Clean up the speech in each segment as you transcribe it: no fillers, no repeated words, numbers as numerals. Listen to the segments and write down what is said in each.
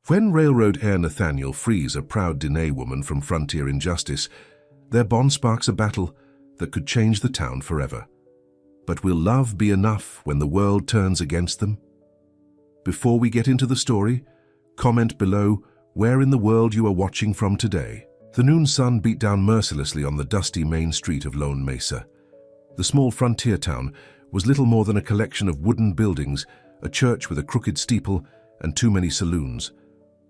When railroad heir Nathaniel frees a proud Diné woman from frontier injustice, their bond sparks a battle that could change the town forever. But will love be enough when the world turns against them? Before we get into the story, comment below where in the world you are watching from today. The noon sun beat down mercilessly on the dusty main street of Lone Mesa. The small frontier town was little more than a collection of wooden buildings, a church with a crooked steeple, and too many saloons.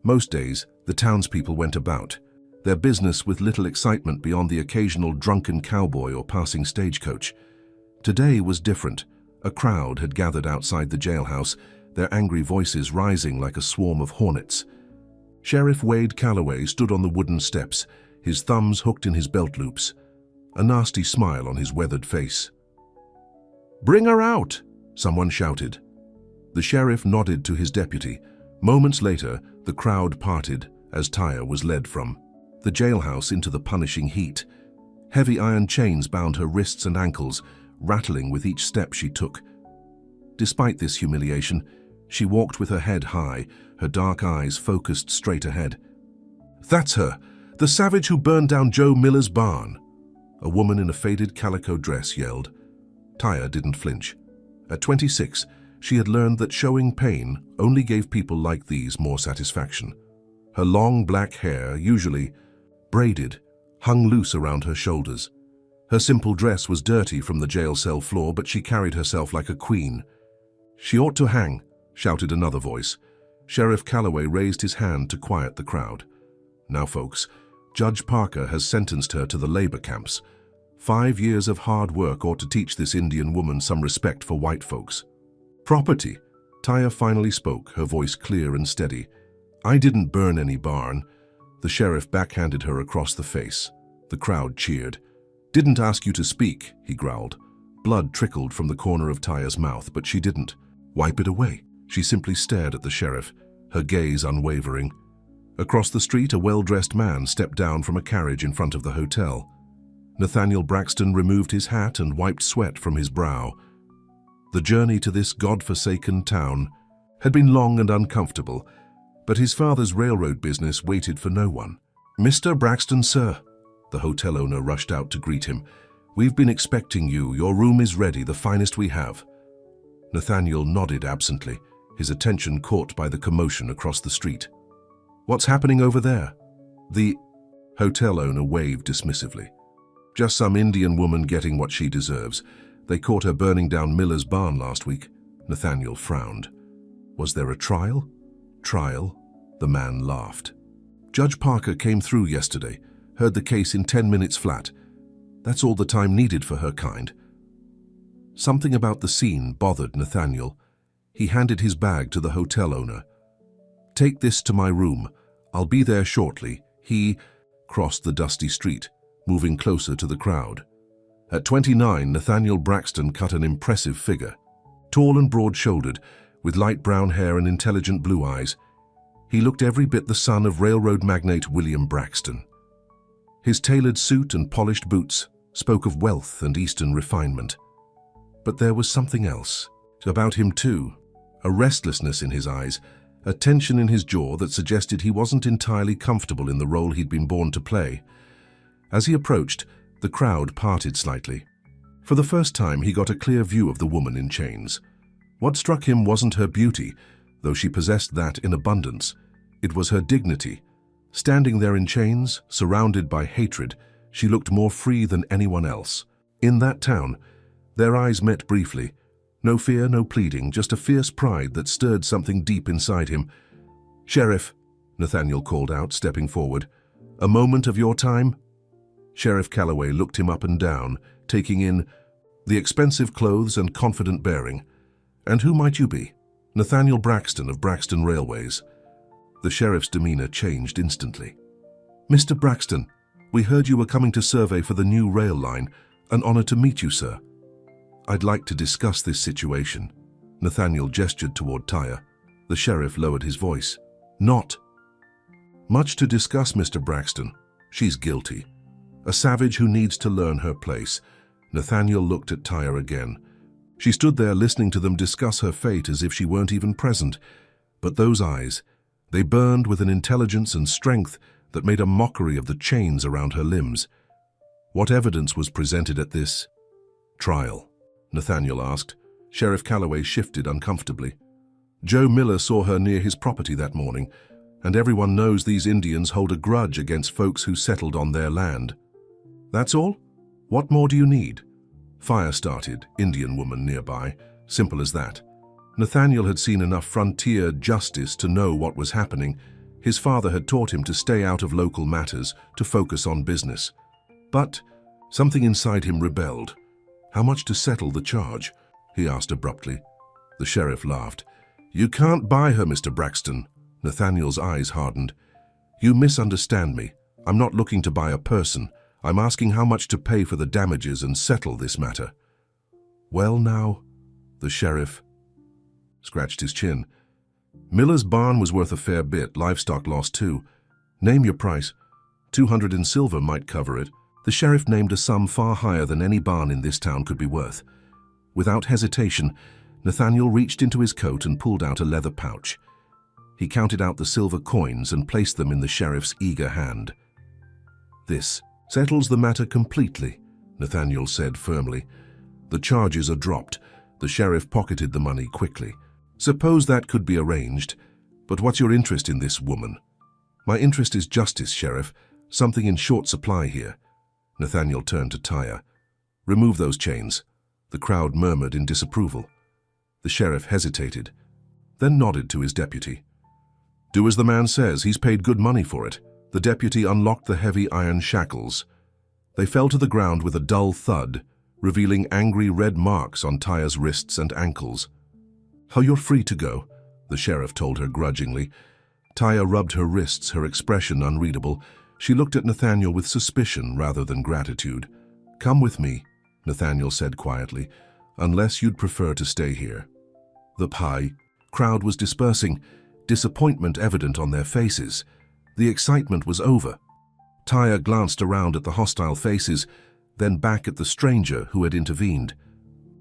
Most days, the townspeople went about, their business with little excitement beyond the occasional drunken cowboy or passing stagecoach. Today was different. A crowd had gathered outside the jailhouse, their angry voices rising like a swarm of hornets. Sheriff Wade Calloway stood on the wooden steps, his thumbs hooked in his belt loops, a nasty smile on his weathered face. "Bring her out!" someone shouted. The sheriff nodded to his deputy. Moments later, the crowd parted as Taya was led from the jailhouse into the punishing heat. Heavy iron chains bound her wrists and ankles, rattling with each step she took. Despite this humiliation, she walked with her head high, her dark eyes focused straight ahead. "That's her, the savage who burned down Joe Miller's barn," a woman in a faded calico dress yelled. Taya didn't flinch. At 26, she had learned that showing pain only gave people like these more satisfaction. Her long black hair, usually braided, hung loose around her shoulders. Her simple dress was dirty from the jail cell floor, but she carried herself like a queen. "She ought to hang," shouted another voice. Sheriff Calloway raised his hand to quiet the crowd. "Now, folks, Judge Parker has sentenced her to the labor camps. 5 years of hard work ought to teach this Indian woman some respect for white folks." "Property," Taya finally spoke, her voice clear and steady. "I didn't burn any barn." The sheriff backhanded her across the face. The crowd cheered. "Didn't ask you to speak," he growled. Blood trickled from the corner of Taya's mouth, but she didn't wipe it away. She simply stared at the sheriff, her gaze unwavering. Across the street, a well-dressed man stepped down from a carriage in front of the hotel. Nathaniel Braxton removed his hat and wiped sweat from his brow. The journey to this God-forsaken town had been long and uncomfortable, but his father's railroad business waited for no one. "Mr. Braxton, sir," the hotel owner rushed out to greet him. "We've been expecting you. Your room is ready, the finest we have." Nathaniel nodded absently, his attention caught by the commotion across the street. "What's happening over there?" The hotel owner waved dismissively. "Just some Indian woman getting what she deserves. They caught her burning down Miller's barn last week." Nathaniel frowned. "Was there a trial?" "Trial?" The man laughed. "Judge Parker came through yesterday, heard the case in 10 minutes flat. That's all the time needed for her kind." Something about the scene bothered Nathaniel. He handed his bag to the hotel owner. "Take this to my room. I'll be there shortly." He crossed the dusty street, moving closer to the crowd. At 29, Nathaniel Braxton cut an impressive figure. Tall and broad-shouldered, with light brown hair and intelligent blue eyes, he looked every bit the son of railroad magnate William Braxton. His tailored suit and polished boots spoke of wealth and Eastern refinement. But there was something else about him too, a restlessness in his eyes, a tension in his jaw that suggested he wasn't entirely comfortable in the role he'd been born to play. As he approached, the crowd parted slightly. For the first time, he got a clear view of the woman in chains. What struck him wasn't her beauty, though she possessed that in abundance. It was her dignity. Standing there in chains, surrounded by hatred, she looked more free than anyone else. In that town, their eyes met briefly. No fear, no pleading, just a fierce pride that stirred something deep inside him. "Sheriff," Nathaniel called out, stepping forward. "A moment of your time?" Sheriff Calloway looked him up and down, taking in the expensive clothes and confident bearing. "And who might you be?" "Nathaniel Braxton of Braxton Railways." The sheriff's demeanor changed instantly. "Mr. Braxton, we heard you were coming to survey for the new rail line. An honor to meet you, sir." "I'd like to discuss this situation." Nathaniel gestured toward Taya. The sheriff lowered his voice. "Not much to discuss, Mr. Braxton. She's guilty. A savage who needs to learn her place." Nathaniel looked at Taya again. She stood there listening to them discuss her fate as if she weren't even present. But those eyes, They burned with an intelligence and strength that made a mockery of the chains around her limbs. What evidence was presented at this trial? Nathaniel asked. Sheriff Calloway shifted uncomfortably. Joe Miller saw her near his property that morning, and everyone knows these Indians hold a grudge against folks who settled on their land. That's all? What more do you need? Fire started, Indian woman nearby. Simple as that. Nathaniel had seen enough frontier justice to know what was happening. His father had taught him to stay out of local matters, to focus on business. But something inside him rebelled. How much to settle the charge? He asked abruptly. The sheriff laughed. You can't buy her, Mr. Braxton. Nathaniel's eyes hardened. You misunderstand me. I'm not looking to buy a person. I'm asking how much to pay for the damages and settle this matter. Well now, the sheriff scratched his chin. Miller's barn was worth a fair bit, livestock lost too. Name your price. 200 in silver might cover it. The sheriff named a sum far higher than any barn in this town could be worth. Without hesitation, Nathaniel reached into his coat and pulled out a leather pouch. He counted out the silver coins and placed them in the sheriff's eager hand. This settles the matter completely, Nathaniel said firmly. The charges are dropped. The sheriff pocketed the money quickly. Suppose that could be arranged, but what's your interest in this woman? My interest is justice, Sheriff. Something in short supply here. Nathaniel turned to Tyre. Remove those chains. The crowd murmured in disapproval. The sheriff hesitated, then nodded to his deputy. Do as the man says, he's paid good money for it. The deputy unlocked the heavy iron shackles. They fell to the ground with a dull thud, revealing angry red marks on Tyre's wrists and ankles. Oh, you're free to go, the sheriff told her grudgingly. Tyre rubbed her wrists, her expression unreadable. She looked at Nathaniel with suspicion rather than gratitude. Come with me, Nathaniel said quietly, unless you'd prefer to stay here. The crowd was dispersing, disappointment evident on their faces. The excitement was over. Tyre glanced around at the hostile faces, then back at the stranger who had intervened.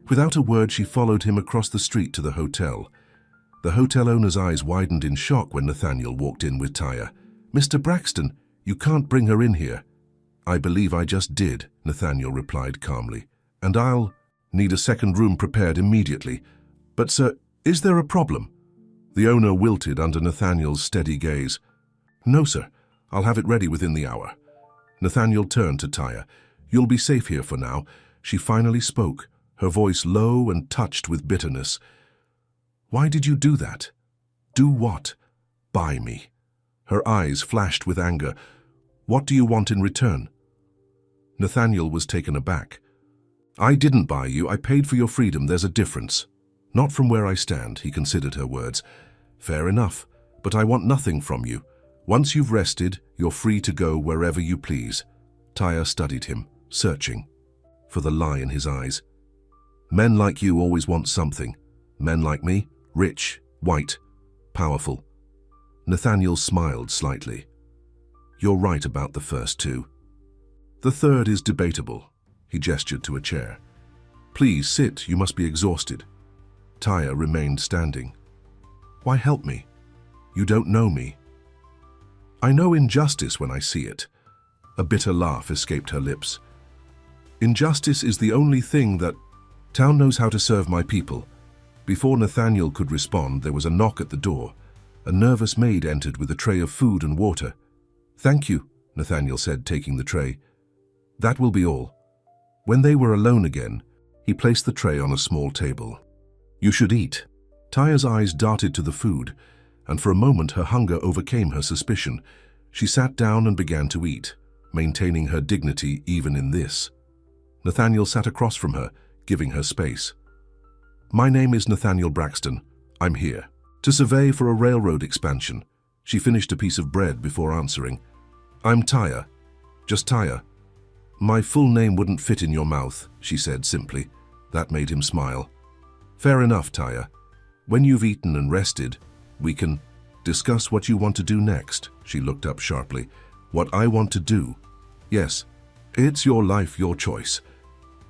Without a word, she followed him across the street to the hotel. The hotel owner's eyes widened in shock when Nathaniel walked in with Tyre. Mr. Braxton, you can't bring her in here. I believe I just did, Nathaniel replied calmly. And I'll need a second room prepared immediately. But sir, is there a problem? The owner wilted under Nathaniel's steady gaze. No, sir. I'll have it ready within the hour. Nathaniel turned to Tyre. You'll be safe here for now. She finally spoke, her voice low and touched with bitterness. Why did you do that? Do what? Buy me. Her eyes flashed with anger. What do you want in return? Nathaniel was taken aback. I didn't buy you. I paid for your freedom. There's a difference. Not from where I stand, he considered her words. Fair enough, but I want nothing from you. Once you've rested, you're free to go wherever you please. Tyre studied him, searching for the lie in his eyes. Men like you always want something. Men like me, rich, white, powerful. Nathaniel smiled slightly. You're right about the first two. The third is debatable. He gestured to a chair. Please sit, you must be exhausted. Tyre remained standing. Why help me? You don't know me. I know injustice when I see it. A bitter laugh escaped her lips. Injustice is the only thing that... Town knows how to serve my people. Before Nathaniel could respond, there was a knock at the door. A nervous maid entered with a tray of food and water. Thank you, Nathaniel said, taking the tray. That will be all. When they were alone again, he placed the tray on a small table. You should eat. Tyre's eyes darted to the food, and for a moment her hunger overcame her suspicion. She sat down and began to eat, maintaining her dignity even in this. Nathaniel sat across from her, giving her space. My name is Nathaniel Braxton. I'm here to survey for a railroad expansion. She finished a piece of bread before answering. I'm Tyre. Just Tyre. My full name wouldn't fit in your mouth, she said simply. That made him smile. Fair enough, Tyre. When you've eaten and rested, we can discuss what you want to do next. She looked up sharply. What I want to do? Yes, it's your life, your choice.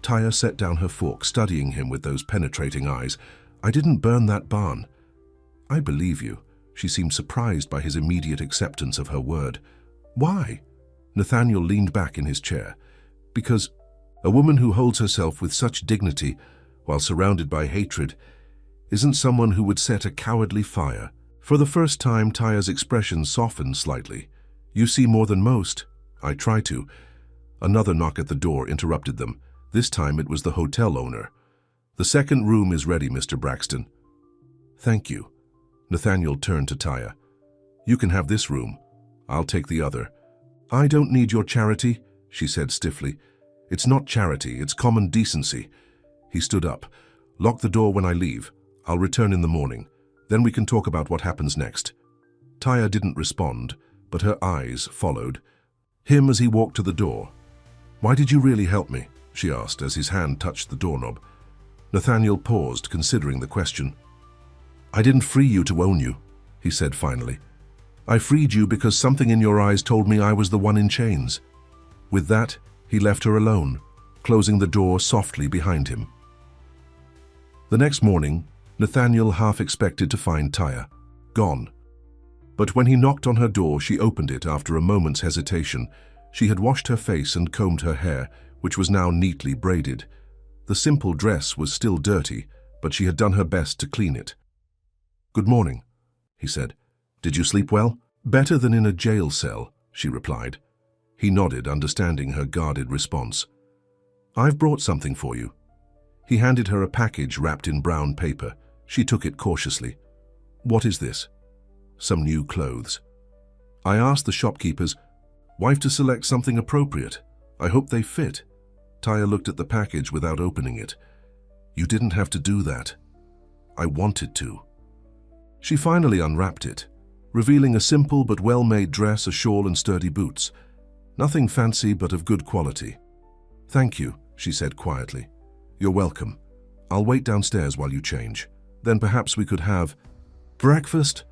Tyre set down her fork, studying him with those penetrating eyes. I didn't burn that barn. I believe you. She seemed surprised by his immediate acceptance of her word. Why? Nathaniel leaned back in his chair. Because a woman who holds herself with such dignity while surrounded by hatred isn't someone who would set a cowardly fire. For the first time, Taya's expression softened slightly. You see more than most. I try to. Another knock at the door interrupted them. This time it was the hotel owner. The second room is ready, Mr. Braxton. Thank you. Nathaniel turned to Taya. You can have this room. I'll take the other. I don't need your charity, she said stiffly. It's not charity, it's common decency. He stood up. Lock the door when I leave. I'll return in the morning. Then we can talk about what happens next. Taya didn't respond, but her eyes followed him as he walked to the door. Why did you really help me? She asked as his hand touched the doorknob. Nathaniel paused, considering the question. I didn't free you to own you, he said finally. I freed you because something in your eyes told me I was the one in chains. With that, he left her alone, closing the door softly behind him. The next morning, Nathaniel half expected to find Taya gone. But when he knocked on her door, she opened it after a moment's hesitation. She had washed her face and combed her hair, which was now neatly braided. The simple dress was still dirty, but she had done her best to clean it. Good morning, he said. Did you sleep well? Better than in a jail cell, she replied. He nodded, understanding her guarded response. I've brought something for you. He handed her a package wrapped in brown paper. She took it cautiously. What is this? Some new clothes. I asked the shopkeepers, wife, to select something appropriate. I hope they fit. Taya looked at the package without opening it. You didn't have to do that. I wanted to. She finally unwrapped it, revealing a simple but well-made dress, a shawl and sturdy boots. Nothing fancy but of good quality. Thank you, she said quietly. You're welcome. I'll wait downstairs while you change. Then perhaps we could have breakfast?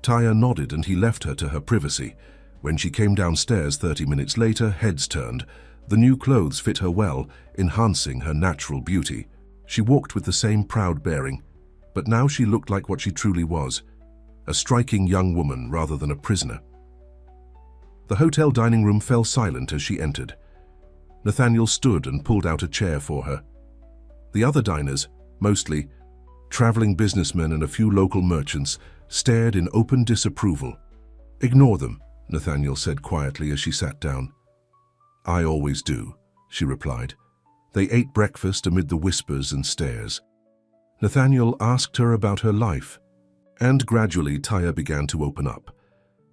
Taya nodded and he left her to her privacy. When she came downstairs 30 minutes later, heads turned. The new clothes fit her well, enhancing her natural beauty. She walked with the same proud bearing, but now she looked like what she truly was, a striking young woman rather than a prisoner. The hotel dining room fell silent as she entered. Nathaniel stood and pulled out a chair for her. The other diners, mostly traveling businessmen and a few local merchants, stared in open disapproval. Ignore them, Nathaniel said quietly as she sat down. I always do, she replied. They ate breakfast amid the whispers and stares. Nathaniel asked her about her life, and gradually Taya began to open up.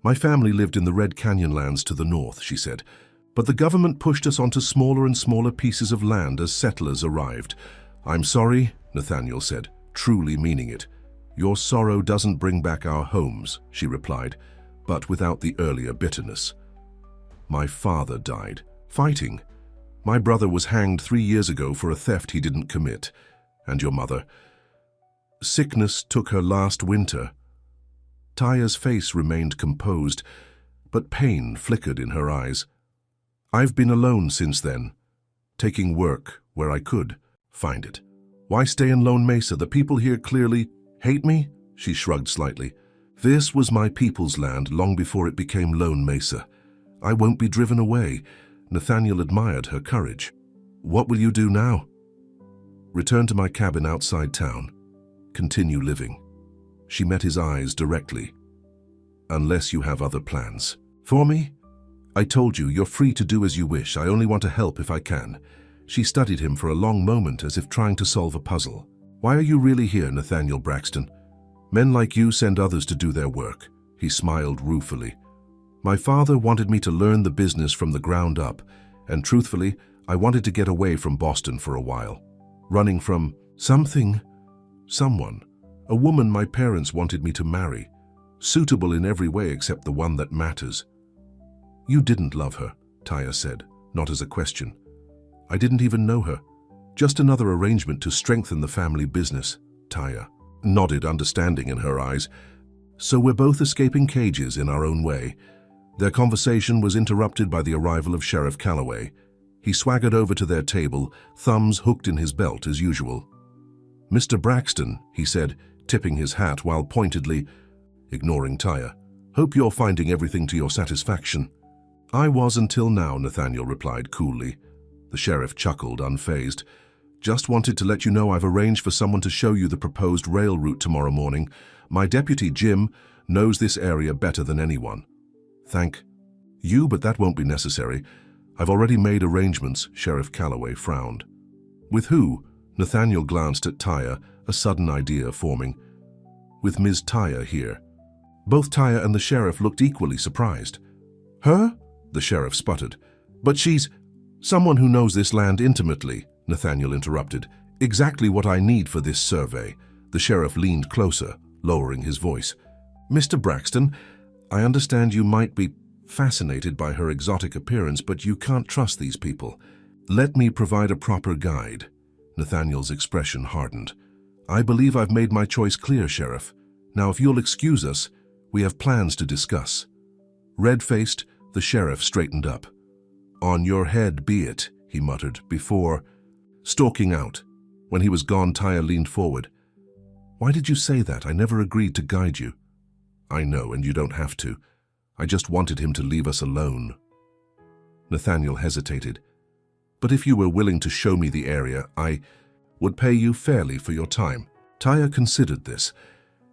My family lived in the Red Canyon lands to the north, she said, but the government pushed us onto smaller and smaller pieces of land as settlers arrived. I'm sorry, Nathaniel said, truly meaning it. Your sorrow doesn't bring back our homes, she replied, but without the earlier bitterness. My father died, fighting. My brother was hanged 3 years ago for a theft he didn't commit. And your mother? Sickness took her last winter. Taya's face remained composed, but pain flickered in her eyes. I've been alone since then, taking work where I could find it. Why stay in Lone Mesa? The people here clearly hate me? She shrugged slightly. This was my people's land long before it became Lone Mesa. I won't be driven away. Nathaniel admired her courage. What will you do now? Return to my cabin outside town. Continue living. She met his eyes directly. Unless you have other plans. For me? I told you, you're free to do as you wish. I only want to help if I can. She studied him for a long moment as if trying to solve a puzzle. Why are you really here, Nathaniel Braxton? Men like you send others to do their work. He smiled ruefully. My father wanted me to learn the business from the ground up, and truthfully, I wanted to get away from Boston for a while. Running from someone, a woman my parents wanted me to marry, suitable in every way except the one that matters. You didn't love her, Taya said, not as a question. I didn't even know her. Just another arrangement to strengthen the family business. Taya nodded, understanding in her eyes. So we're both escaping cages in our own way. Their conversation was interrupted by the arrival of Sheriff Calloway. He swaggered over to their table, thumbs hooked in his belt as usual. Mr. Braxton, he said, tipping his hat while pointedly, ignoring Tyre. "Hope you're finding everything to your satisfaction." "I was until now," Nathaniel replied coolly. The sheriff chuckled, unfazed. "Just wanted to let you know I've arranged for someone to show you the proposed rail route tomorrow morning. My deputy, Jim, knows this area better than anyone." "Thank you, but that won't be necessary. I've already made arrangements," Sheriff Calloway frowned. "With who?" Nathaniel glanced at Tyre, a sudden idea forming. "With Ms. Tyre here." Both Tyre and the sheriff looked equally surprised. "Her?" the sheriff sputtered. "But she's someone who knows this land intimately," Nathaniel interrupted. "Exactly what I need for this survey." The sheriff leaned closer, lowering his voice. "Mr. Braxton, I understand you might be fascinated by her exotic appearance, but you can't trust these people. Let me provide a proper guide." Nathaniel's expression hardened. "I believe I've made my choice clear, Sheriff. Now, if you'll excuse us, we have plans to discuss." Red-faced, the sheriff straightened up. "On your head be it," he muttered, before stalking out. When he was gone, Tyre leaned forward. "Why did you say that? I never agreed to guide you." "I know, and you don't have to. I just wanted him to leave us alone." Nathaniel hesitated. "But if you were willing to show me the area, I would pay you fairly for your time." Tyre considered this.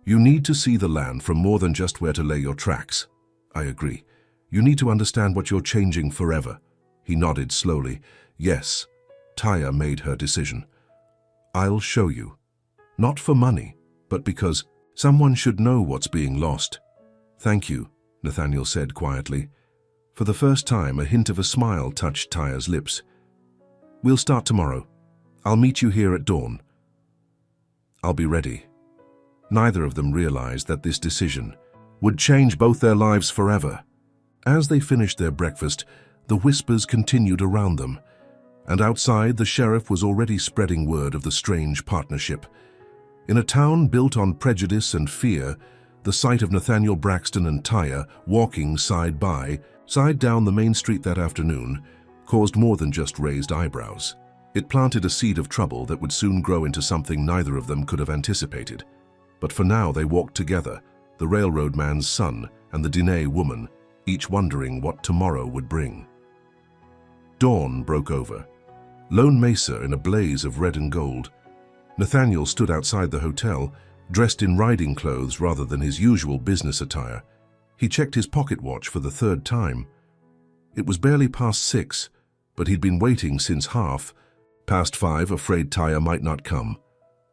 "You need to see the land from more than just where to lay your tracks." "I agree. You need to understand what you're changing forever." He nodded slowly. "Yes." Tyre made her decision. "I'll show you. Not for money, but because someone should know what's being lost." "Thank you," Nathaniel said quietly. For the first time, a hint of a smile touched Tyre's lips. "We'll start tomorrow. I'll meet you here at dawn." "I'll be ready." Neither of them realized that this decision would change both their lives forever. As they finished their breakfast, the whispers continued around them, and outside the sheriff was already spreading word of the strange partnership. In a town built on prejudice and fear, the sight of Nathaniel Braxton and Tyre walking side by side down the main street that afternoon caused more than just raised eyebrows. It planted a seed of trouble that would soon grow into something neither of them could have anticipated. But for now they walked together, the railroad man's son and the Diné woman, each wondering what tomorrow would bring. Dawn broke over. Lone Mesa in a blaze of red and gold. Nathaniel stood outside the hotel, dressed in riding clothes rather than his usual business attire. He checked his pocket watch for the third time. It was barely past 6, but he'd been waiting since past 5, afraid Tyre might not come.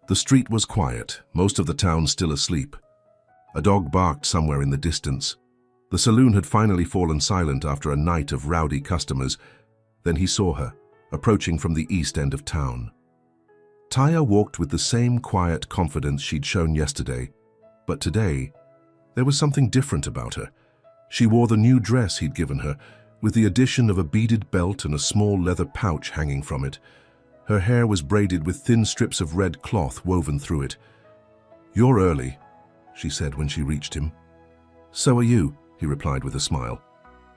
The street was quiet, most of the town still asleep. A dog barked somewhere in the distance. The saloon had finally fallen silent after a night of rowdy customers. Then he saw her, approaching from the east end of town. Tyre walked with the same quiet confidence she'd shown yesterday, but today, there was something different about her. She wore the new dress he'd given her, with the addition of a beaded belt and a small leather pouch hanging from it. Her hair was braided with thin strips of red cloth woven through it. "You're early," she said when she reached him. "So are you," he replied with a smile.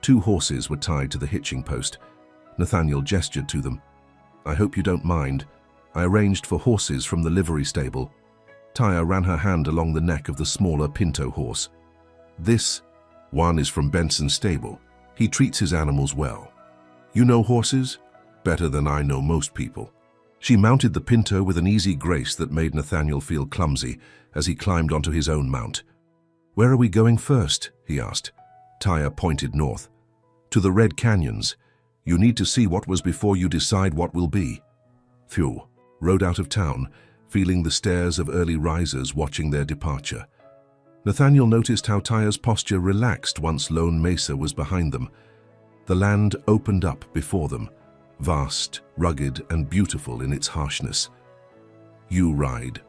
2 horses were tied to the hitching post. Nathaniel gestured to them. "I hope you don't mind. I arranged for horses from the livery stable." Tyre ran her hand along the neck of the smaller pinto horse. "This one is from Benson's stable. He treats his animals well. You know horses? Better than I know most people." She mounted the pinto with an easy grace that made Nathaniel feel clumsy as he climbed onto his own mount. "Where are we going first?" he asked. Tyre pointed north. "To the Red Canyons. You need to see what was before you decide what will be." Phew rode out of town, feeling the stares of early risers watching their departure. Nathaniel noticed how Tyre's posture relaxed once Lone Mesa was behind them. The land opened up before them, vast, rugged, and beautiful in its harshness. "You ride."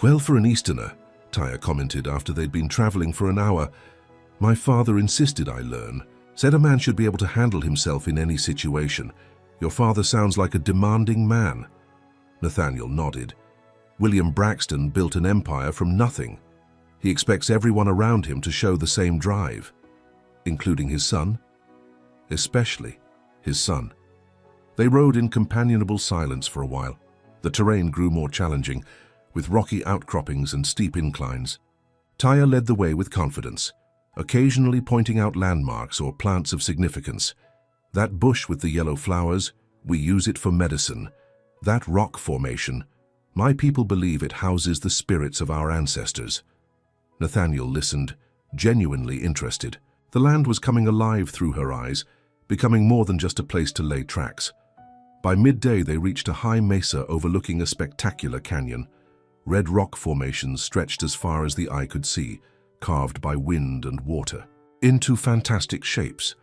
"Well, for an Easterner," Tyre commented after they'd been traveling for an hour. "My father insisted I learn. Said a man should be able to handle himself in any situation. Your father sounds like a demanding man." Nathaniel nodded. "William Braxton built an empire from nothing. He expects everyone around him to show the same drive." "Including his son?" "Especially his son." They rode in companionable silence for a while. The terrain grew more challenging, with rocky outcroppings and steep inclines. Taya led the way with confidence, occasionally pointing out landmarks or plants of significance. That bush with the yellow flowers, we use it for medicine. That rock formation, my people believe it houses the spirits of our ancestors. Nathaniel listened, genuinely interested. The land was coming alive through her eyes, becoming more than just a place to lay tracks. By midday they reached a high mesa overlooking a spectacular canyon. Red rock formations stretched as far as the eye could see, carved by wind and water, into fantastic shapes.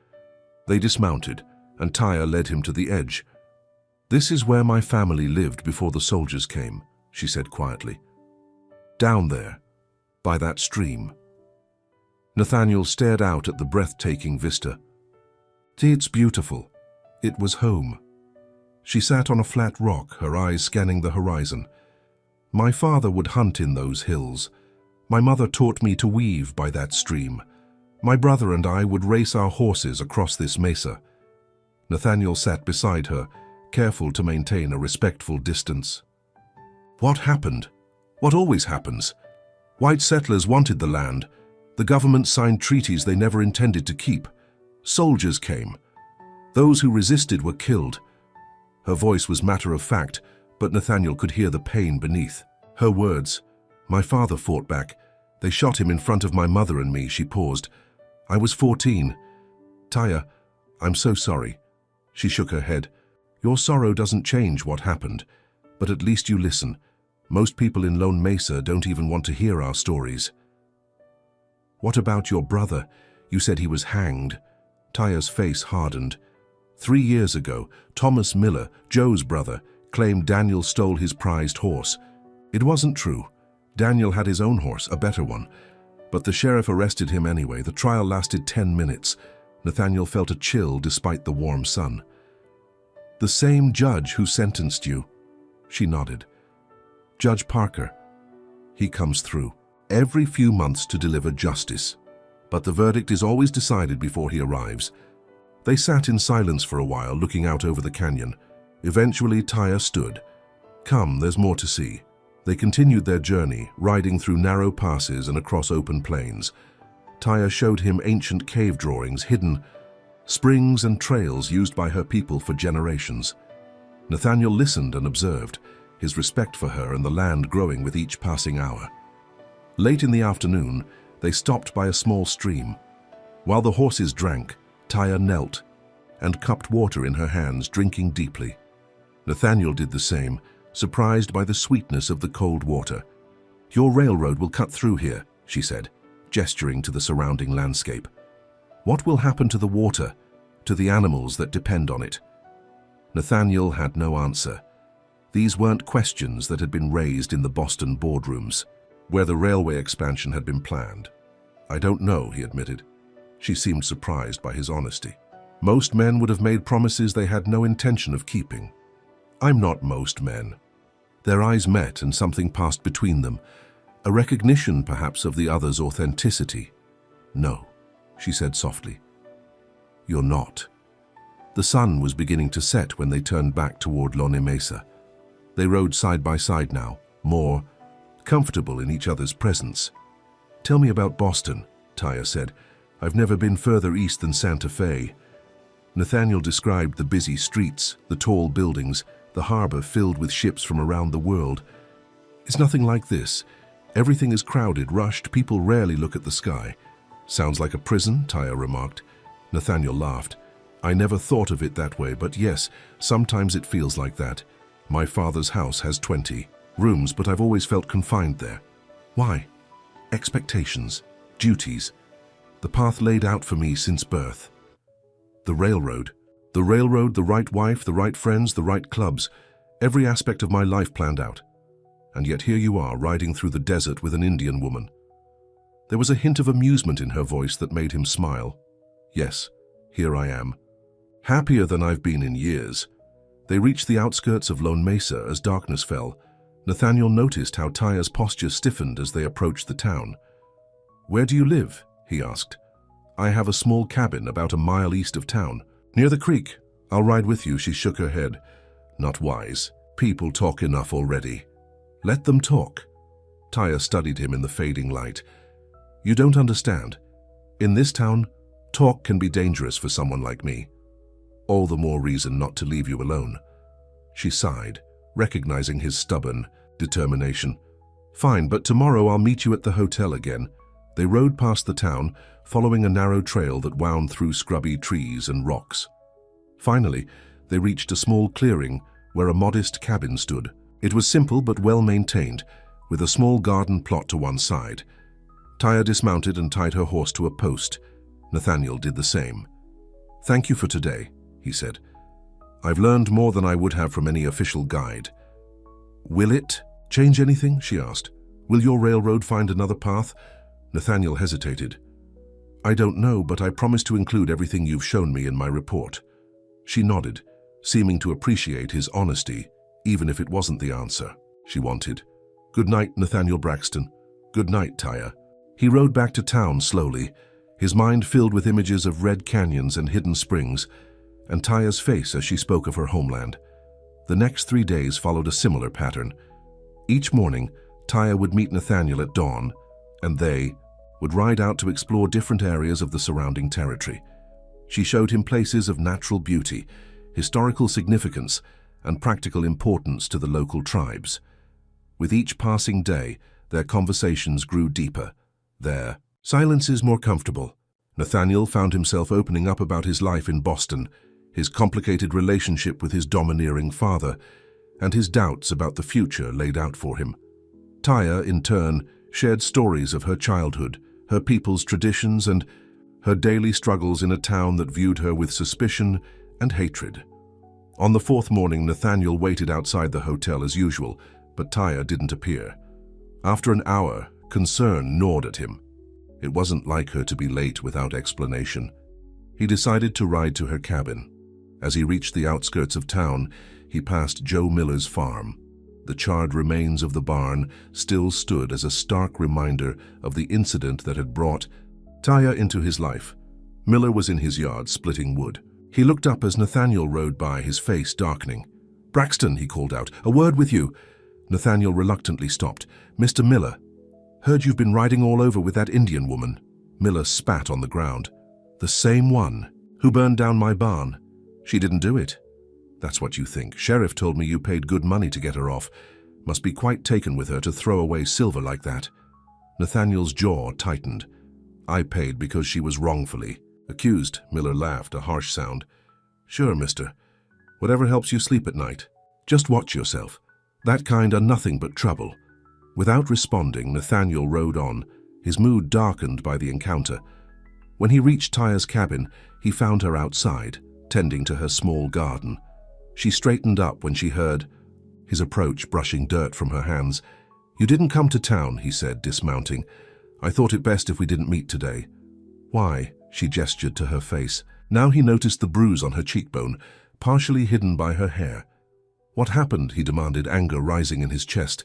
They dismounted, and Taya led him to the edge. "This is where my family lived before the soldiers came," she said quietly. "Down there, by that stream." Nathaniel stared out at the breathtaking vista. "It's beautiful. It was home." She sat on a flat rock, her eyes scanning the horizon. "My father would hunt in those hills. My mother taught me to weave by that stream. My brother and I would race our horses across this mesa." Nathaniel sat beside her, careful to maintain a respectful distance. "What happened? What always happens? White settlers wanted the land. The government signed treaties they never intended to keep. Soldiers came. Those who resisted were killed." Her voice was matter-of-fact, but Nathaniel could hear the pain beneath. Her words, "My father fought back. They shot him in front of my mother and me," she paused. "I was 14. Taya, I'm so sorry." She shook her head. "Your sorrow doesn't change what happened, but at least you listen. Most people in Lone Mesa don't even want to hear our stories." "What about your brother? You said he was hanged." Taya's face hardened. 3 years ago, Thomas Miller, Joe's brother, claimed Daniel stole his prized horse. It wasn't true. Daniel had his own horse, a better one. But the sheriff arrested him anyway. The trial lasted 10 minutes. Nathaniel felt a chill despite the warm sun. "The same judge who sentenced you?" She nodded. "Judge Parker. He comes through every few months to deliver justice. But the verdict is always decided before he arrives." They sat in silence for a while, looking out over the canyon. Eventually, Taya stood. "Come, there's more to see." They continued their journey, riding through narrow passes and across open plains. Taya showed him ancient cave drawings, hidden springs and trails used by her people for generations. Nathaniel listened and observed, his respect for her and the land growing with each passing hour. Late in the afternoon, they stopped by a small stream. While the horses drank, Taya knelt and cupped water in her hands, drinking deeply. Nathaniel did the same, surprised by the sweetness of the cold water. "Your railroad will cut through here," she said, gesturing to the surrounding landscape. "What will happen to the water, to the animals that depend on it?" Nathaniel had no answer. These weren't questions that had been raised in the Boston boardrooms, where the railway expansion had been planned. "I don't know," he admitted. She seemed surprised by his honesty. Most men would have made promises they had no intention of keeping. "I'm not most men." Their eyes met and something passed between them, a recognition perhaps of the other's authenticity. "No," she said softly. "You're not." The sun was beginning to set when they turned back toward Lone Mesa. They rode side by side now, more comfortable in each other's presence. "Tell me about Boston," Taya said. "I've never been further east than Santa Fe." Nathaniel described the busy streets, the tall buildings, the harbor filled with ships from around the world. "It's nothing like this. Everything is crowded, rushed, people rarely look at the sky." "Sounds like a prison," Taya remarked. Nathaniel laughed. "I never thought of it that way, but yes, sometimes it feels like that. My father's house has 20 rooms, but I've always felt confined there." "Why?" "Expectations, duties, the path laid out for me since birth." "The railroad, the right wife, the right friends, the right clubs, every aspect of my life planned out. And yet here you are, riding through the desert with an Indian woman." There was a hint of amusement in her voice that made him smile. "Yes, here I am. Happier than I've been in years." They reached the outskirts of Lone Mesa as darkness fell. Nathaniel noticed how Taya's posture stiffened as they approached the town. "Where do you live?" he asked. "I have a small cabin about a mile east of town. Near the creek. I'll ride with you." She shook her head. "Not wise. People talk enough already." "Let them talk." Taya studied him in the fading light. You don't understand. In this town, talk can be dangerous for someone like me. All the more reason not to leave you alone." She sighed, recognizing his stubborn determination. "Fine, but tomorrow I'll meet you at the hotel again." They rode past the town, following a narrow trail that wound through scrubby trees and rocks. Finally, they reached a small clearing where a modest cabin stood. It was simple but well-maintained, with a small garden plot to one side. Taya dismounted and tied her horse to a post. Nathaniel did the same. "Thank you for today," he said. "I've learned more than I would have from any official guide." "Will it change anything?" she asked. "Will your railroad find another path?" Nathaniel hesitated. "I don't know, but I promise to include everything you've shown me in my report." She nodded, seeming to appreciate his honesty, even if it wasn't the answer she wanted. "Good night, Nathaniel Braxton." "Good night, Taya." He rode back to town slowly, his mind filled with images of red canyons and hidden springs, and Taya's face as she spoke of her homeland. The next 3 days followed a similar pattern. Each morning, Taya would meet Nathaniel at dawn, and they would ride out to explore different areas of the surrounding territory. She showed him places of natural beauty, historical significance, and practical importance to the local tribes. With each passing day, their conversations grew deeper. Their silences more comfortable. Nathaniel found himself opening up about his life in Boston, his complicated relationship with his domineering father, and his doubts about the future laid out for him. Taya, in turn, shared stories of her childhood, her people's traditions, and her daily struggles in a town that viewed her with suspicion and hatred. On the 4th morning, Nathaniel waited outside the hotel as usual, but Taya didn't appear. After an hour, concern gnawed at him. It wasn't like her to be late without explanation. He decided to ride to her cabin. As he reached the outskirts of town, he passed Joe Miller's farm. The charred remains of the barn still stood as a stark reminder of the incident that had brought Taya into his life. Miller was in his yard splitting wood. He looked up as Nathaniel rode by, his face darkening. "Braxton," he called out, "a word with you." Nathaniel reluctantly stopped. "Mr. Miller, heard you've been riding all over with that Indian woman." Miller spat on the ground. "The same one who burned down my barn. She didn't do it." "That's what you think. Sheriff told me you paid good money to get her off. Must be quite taken with her to throw away silver like that." Nathaniel's jaw tightened. "I paid because she was wrongfully accused." Miller laughed, a harsh sound. "Sure, mister. Whatever helps you sleep at night. Just watch yourself. That kind are nothing but trouble." Without responding, Nathaniel rode on, his mood darkened by the encounter. When he reached Taya's cabin, he found her outside, tending to her small garden. She straightened up when she heard his approach, brushing dirt from her hands. "You didn't come to town," he said, dismounting. "I thought it best if we didn't meet today." "Why?" She gestured to her face. Now he noticed the bruise on her cheekbone, partially hidden by her hair. "What happened?" he demanded, anger rising in his chest.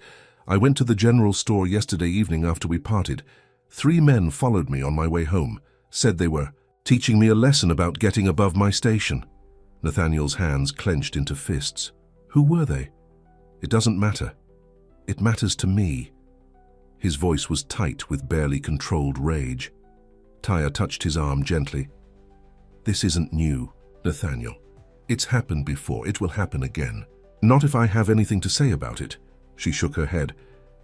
"I went to the general store yesterday evening after we parted. 3 men followed me on my way home, said they were teaching me a lesson about getting above my station." Nathaniel's hands clenched into fists. "Who were they?" "It doesn't matter. It matters to me." His voice was tight with barely controlled rage. Taya touched his arm gently. "This isn't new, Nathaniel. It's happened before. It will happen again. Not if I have anything to say about it." She shook her head.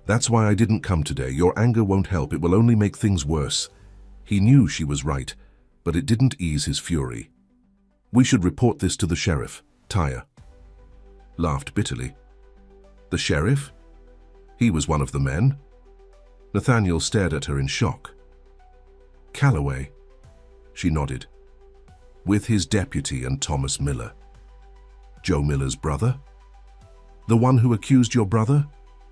"That's why I didn't come today. Your anger won't help. It will only make things worse." He knew she was right, but it didn't ease his fury. "We should report this to the sheriff." Taya laughed bitterly. "The sheriff? He was one of the men?" Nathaniel stared at her in shock. "Calloway?" She nodded. "With his deputy and Thomas Miller." "Joe Miller's brother?" "The one who accused your brother?"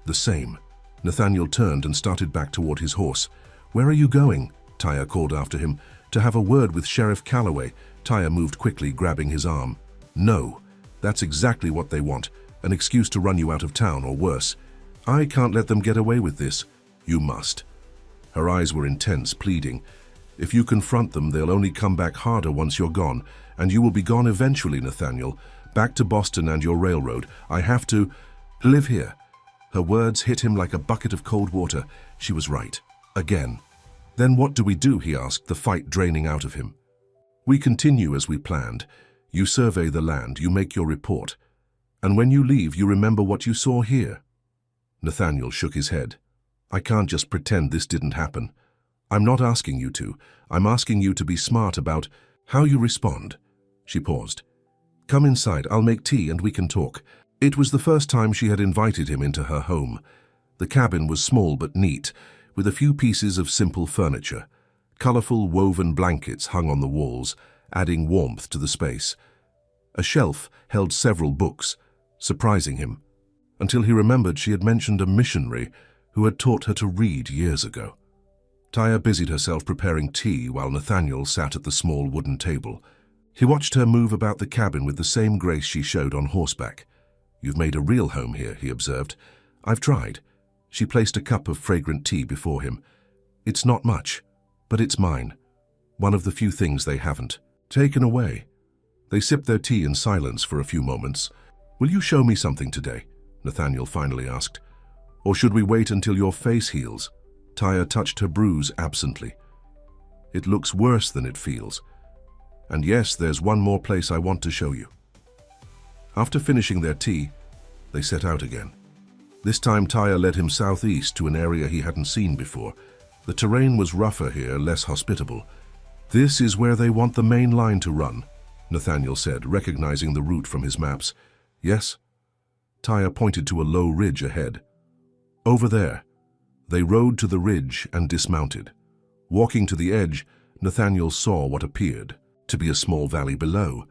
"The same." Nathaniel turned and started back toward his horse. "Where are you going?" Taya called after him. "To have a word with Sheriff Calloway." Taya moved quickly, grabbing his arm. "No, that's exactly what they want. An excuse to run you out of town, or worse. I can't let them get away with this." "You must." Her eyes were intense, pleading. "If you confront them, they'll only come back harder once you're gone, and you will be gone eventually, Nathaniel. Back to Boston and your railroad. I have to live here." Her words hit him like a bucket of cold water. She was right. Again. Then what do we do, he asked, the fight draining out of him. We continue as we planned. You survey the land, you make your report. And when you leave, you remember what you saw here. Nathaniel shook his head. I can't just pretend this didn't happen. I'm not asking you to. I'm asking you to be smart about how you respond. She paused. Come inside, I'll make tea and we can talk. It was the first time she had invited him into her home. The cabin was small but neat, with a few pieces of simple furniture. Colorful woven blankets hung on the walls, adding warmth to the space. A shelf held several books, surprising him, until he remembered she had mentioned a missionary who had taught her to read years ago. Taya busied herself preparing tea while Nathaniel sat at the small wooden table. He watched her move about the cabin with the same grace she showed on horseback. You've made a real home here, he observed. I've tried. She placed a cup of fragrant tea before him. It's not much, but it's mine. One of the few things they haven't taken away. They sipped their tea in silence for a few moments. Will you show me something today? Nathaniel finally asked. Or should we wait until your face heals? Taya touched her bruise absently. It looks worse than it feels. And yes, there's one more place I want to show you. After finishing their tea, they set out again. This time Taya led him southeast to an area he hadn't seen before. The terrain was rougher here, less hospitable. This is where they want the main line to run, Nathaniel said, recognizing the route from his maps. Yes? Taya pointed to a low ridge ahead. Over there. They rode to the ridge and dismounted. Walking to the edge, Nathaniel saw what appeared to be a small valley below.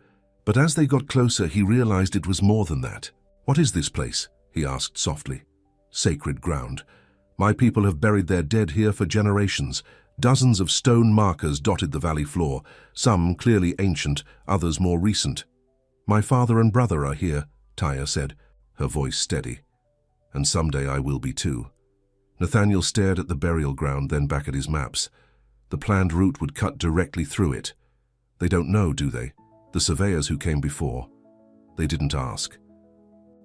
But as they got closer, he realized it was more than that. What is this place? He asked softly. Sacred ground. My people have buried their dead here for generations. Dozens of stone markers dotted the valley floor, some clearly ancient, others more recent. My father and brother are here, Taya said, her voice steady. And someday I will be too. Nathaniel stared at the burial ground, then back at his maps. The planned route would cut directly through it. They don't know, do they? The surveyors who came before. They didn't ask.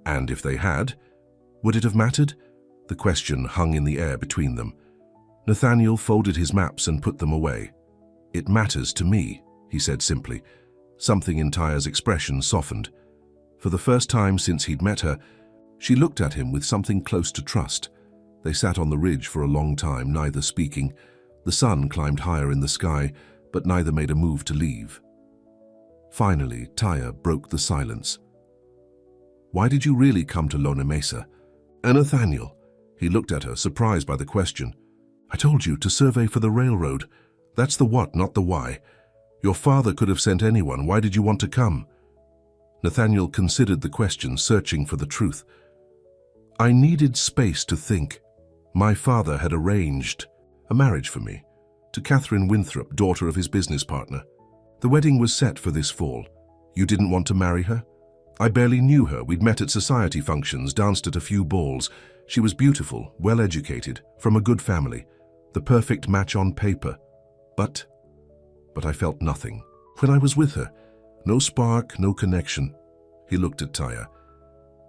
And if they had, would it have mattered? The question hung in the air between them. Nathaniel folded his maps and put them away. It matters to me, he said simply. Something in Taya's expression softened. For the first time since he'd met her, she looked at him with something close to trust. They sat on the ridge for a long time, neither speaking. The sun climbed higher in the sky, but neither made a move to leave. Finally, Taya broke the silence. Why did you really come to Lona Mesa? And Nathaniel, he looked at her, surprised by the question. I told you, to survey for the railroad. That's the what, not the why. Your father could have sent anyone. Why did you want to come? Nathaniel considered the question, searching for the truth. I needed space to think. My father had arranged a marriage for me to Catherine Winthrop, daughter of his business partner. The wedding was set for this fall. You didn't want to marry her? I barely knew her. We'd met at society functions, danced at a few balls. She was beautiful, well-educated, from a good family. The perfect match on paper. But I felt nothing. When I was with her, no spark, no connection. He looked at Taya.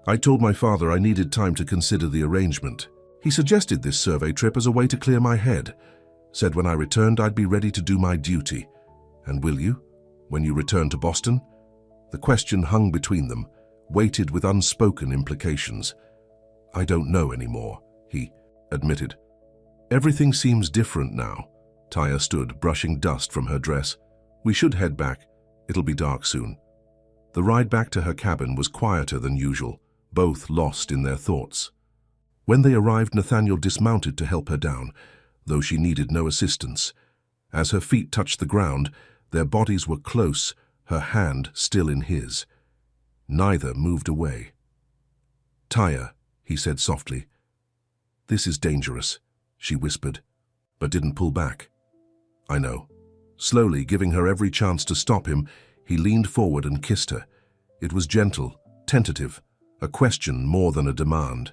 I told my father I needed time to consider the arrangement. He suggested this survey trip as a way to clear my head. Said when I returned I'd be ready to do my duty. And will you, when you return to Boston? The question hung between them, weighted with unspoken implications. I don't know anymore, he admitted. Everything seems different now. Taya stood, brushing dust from her dress. We should head back. It'll be dark soon. The ride back to her cabin was quieter than usual, both lost in their thoughts. When they arrived, Nathaniel dismounted to help her down, though she needed no assistance. As her feet touched the ground, their bodies were close, her hand still in his. Neither moved away. Taya, he said softly. This is dangerous, she whispered, but didn't pull back. I know. Slowly, giving her every chance to stop him, he leaned forward and kissed her. It was gentle, tentative, a question more than a demand.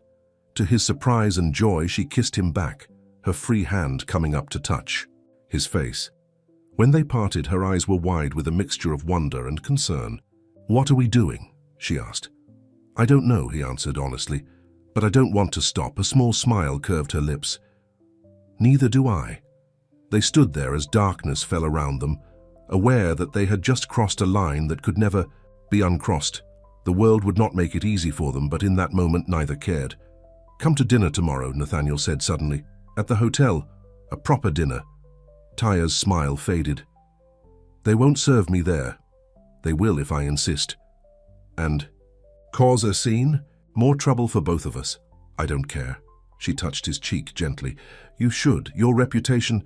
To his surprise and joy, she kissed him back, her free hand coming up to touch his face. When they parted, her eyes were wide with a mixture of wonder and concern. What are we doing? She asked. I don't know, he answered honestly, but I don't want to stop. A small smile curved her lips. Neither do I. They stood there as darkness fell around them, aware that they had just crossed a line that could never be uncrossed. The world would not make it easy for them, but in that moment neither cared. "Come to dinner tomorrow," Nathaniel said suddenly. "At the hotel. A proper dinner." Taya's smile faded. "They won't serve me there. They will if I insist. And cause a scene? More trouble for both of us. I don't care." She touched his cheek gently. "You should. Your reputation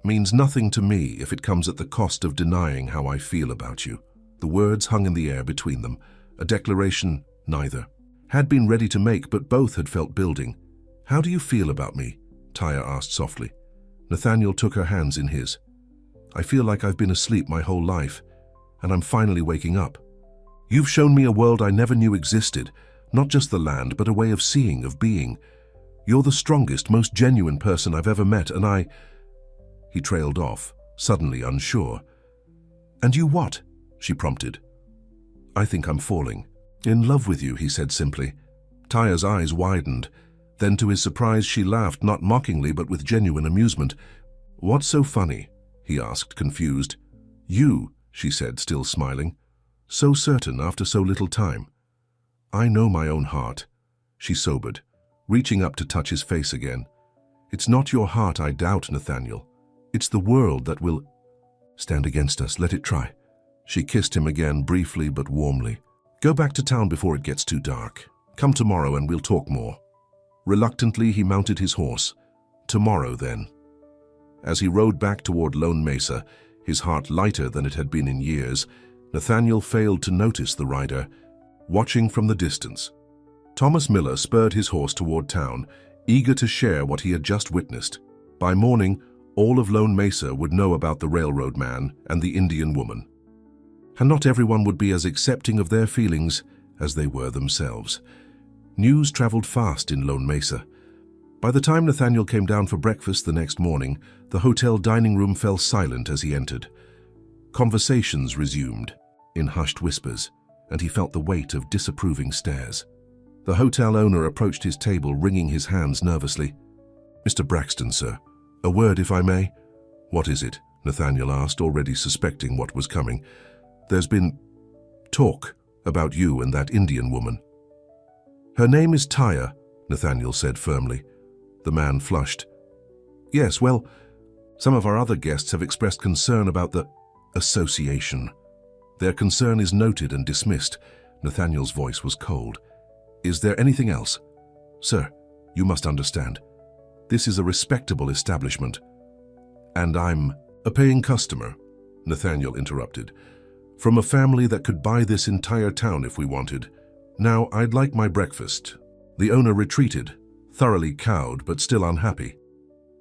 means nothing to me if it comes at the cost of denying how I feel about you." The words hung in the air between them. A declaration neither had been ready to make, but both had felt building. "How do you feel about me?" Taya asked softly. Nathaniel took her hands in his. "I feel like I've been asleep my whole life, and I'm finally waking up. You've shown me a world I never knew existed, not just the land, but a way of seeing, of being. You're the strongest, most genuine person I've ever met, and I—" He trailed off, suddenly unsure. "And you what?" she prompted. "I think I'm falling. In love with you," he said simply. Taya's eyes widened. Then to his surprise she laughed, not mockingly but with genuine amusement. "What's so funny?" he asked, confused. "You," she said, still smiling. "So certain after so little time." "I know my own heart." She sobered, reaching up to touch his face again. "It's not your heart I doubt, Nathaniel. It's the world that will stand against us. Let it try." She kissed him again, briefly but warmly. "Go back to town before it gets too dark. Come tomorrow and we'll talk more." Reluctantly, he mounted his horse. Tomorrow, then. As he rode back toward Lone Mesa, his heart lighter than it had been in years, Nathaniel failed to notice the rider, watching from the distance. Thomas Miller spurred his horse toward town, eager to share what he had just witnessed. By morning, all of Lone Mesa would know about the railroad man and the Indian woman. And not everyone would be as accepting of their feelings as they were themselves. News traveled fast in Lone Mesa. By the time Nathaniel came down for breakfast the next morning, the hotel dining room fell silent as he entered. Conversations resumed, in hushed whispers, and he felt the weight of disapproving stares. The hotel owner approached his table, wringing his hands nervously. "Mr. Braxton, sir. A word, if I may." "What is it?" Nathaniel asked, already suspecting what was coming. "There's been talk about you and that Indian woman." "Her name is Taya," Nathaniel said firmly. The man flushed. "Yes, well, some of our other guests have expressed concern about the association. Their concern is noted and dismissed." Nathaniel's voice was cold. "Is there anything else?" "Sir, you must understand. This is a respectable establishment." "And I'm a paying customer," Nathaniel interrupted. "From a family that could buy this entire town if we wanted. Now, I'd like my breakfast." The owner retreated, thoroughly cowed but still unhappy.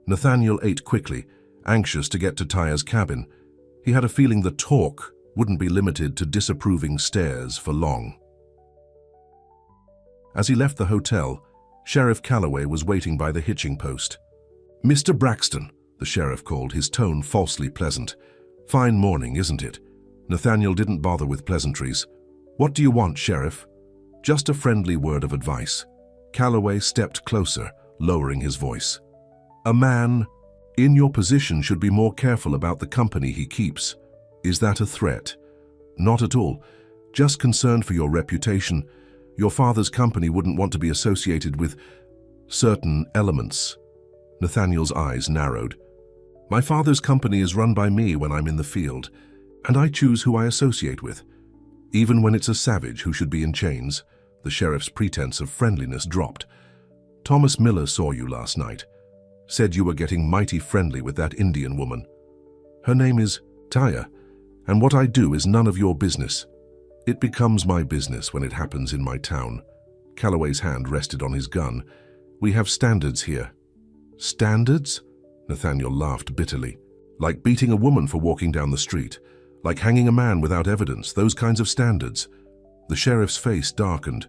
Nathaniel ate quickly, anxious to get to Taya's cabin. He had a feeling the talk wouldn't be limited to disapproving stares for long. As he left the hotel, Sheriff Calloway was waiting by the hitching post. "Mr. Braxton," the sheriff called, his tone falsely pleasant. "Fine morning, isn't it?" Nathaniel didn't bother with pleasantries. "What do you want, Sheriff?" "Just a friendly word of advice." Calloway stepped closer, lowering his voice. "A man in your position should be more careful about the company he keeps. Is that a threat?" "Not at all. Just concerned for your reputation. Your father's company wouldn't want to be associated with certain elements." Nathaniel's eyes narrowed. "My father's company is run by me when I'm in the field, and I choose who I associate with, even when it's a savage who should be in chains." The sheriff's pretense of friendliness dropped. "Thomas Miller saw you last night. Said you were getting mighty friendly with that Indian woman. Her name is Taya, and what I do is none of your business. It becomes my business when it happens in my town." Calloway's hand rested on his gun. "We have standards here." "Standards?" Nathaniel laughed bitterly. "Like beating a woman for walking down the street. Like hanging a man without evidence, those kinds of standards." The sheriff's face darkened.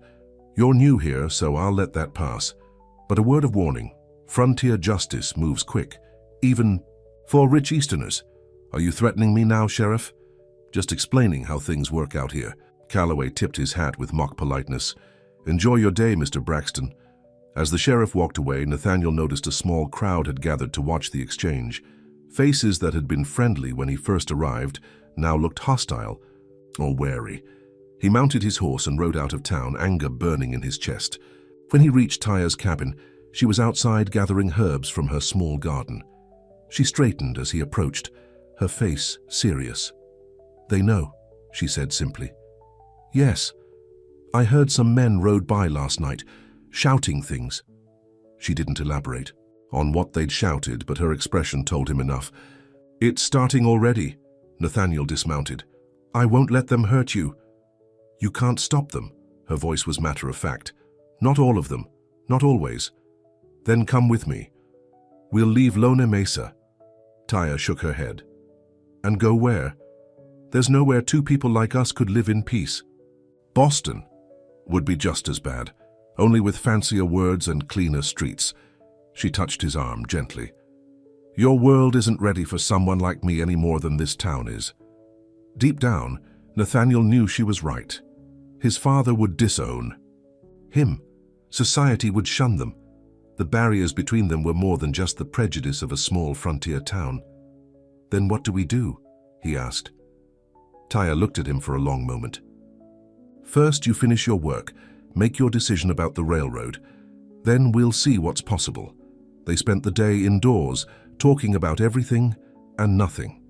"You're new here, so I'll let that pass. But a word of warning. Frontier justice moves quick, even for rich Easterners." "Are you threatening me now, Sheriff?" "Just explaining how things work out here." Calloway tipped his hat with mock politeness. "Enjoy your day, Mr. Braxton." As the sheriff walked away, Nathaniel noticed a small crowd had gathered to watch the exchange. Faces that had been friendly when he first arrived now looked hostile or wary. He mounted his horse and rode out of town, anger burning in his chest. When he reached Taya's cabin, she was outside gathering herbs from her small garden. She straightened as he approached, her face serious. "They know," she said simply. "Yes. I heard some men rode by last night, shouting things." She didn't elaborate on what they'd shouted, but her expression told him enough. "It's starting already." Nathaniel dismounted. "I won't let them hurt you." "You can't stop them." Her voice was matter-of-fact. "Not all of them. Not always." "Then come with me. We'll leave Lone Mesa." Taya shook her head. "And go where? There's nowhere two people like us could live in peace." "Boston would be just as bad, only with fancier words and cleaner streets." She touched his arm gently. "Your world isn't ready for someone like me any more than this town is." Deep down, Nathaniel knew she was right. His father would disown him. Society would shun them. The barriers between them were more than just the prejudice of a small frontier town. "Then what do we do?" he asked. Taya looked at him for a long moment. "First, you finish your work, make your decision about the railroad. Then we'll see what's possible." They spent the day indoors, talking about everything and nothing.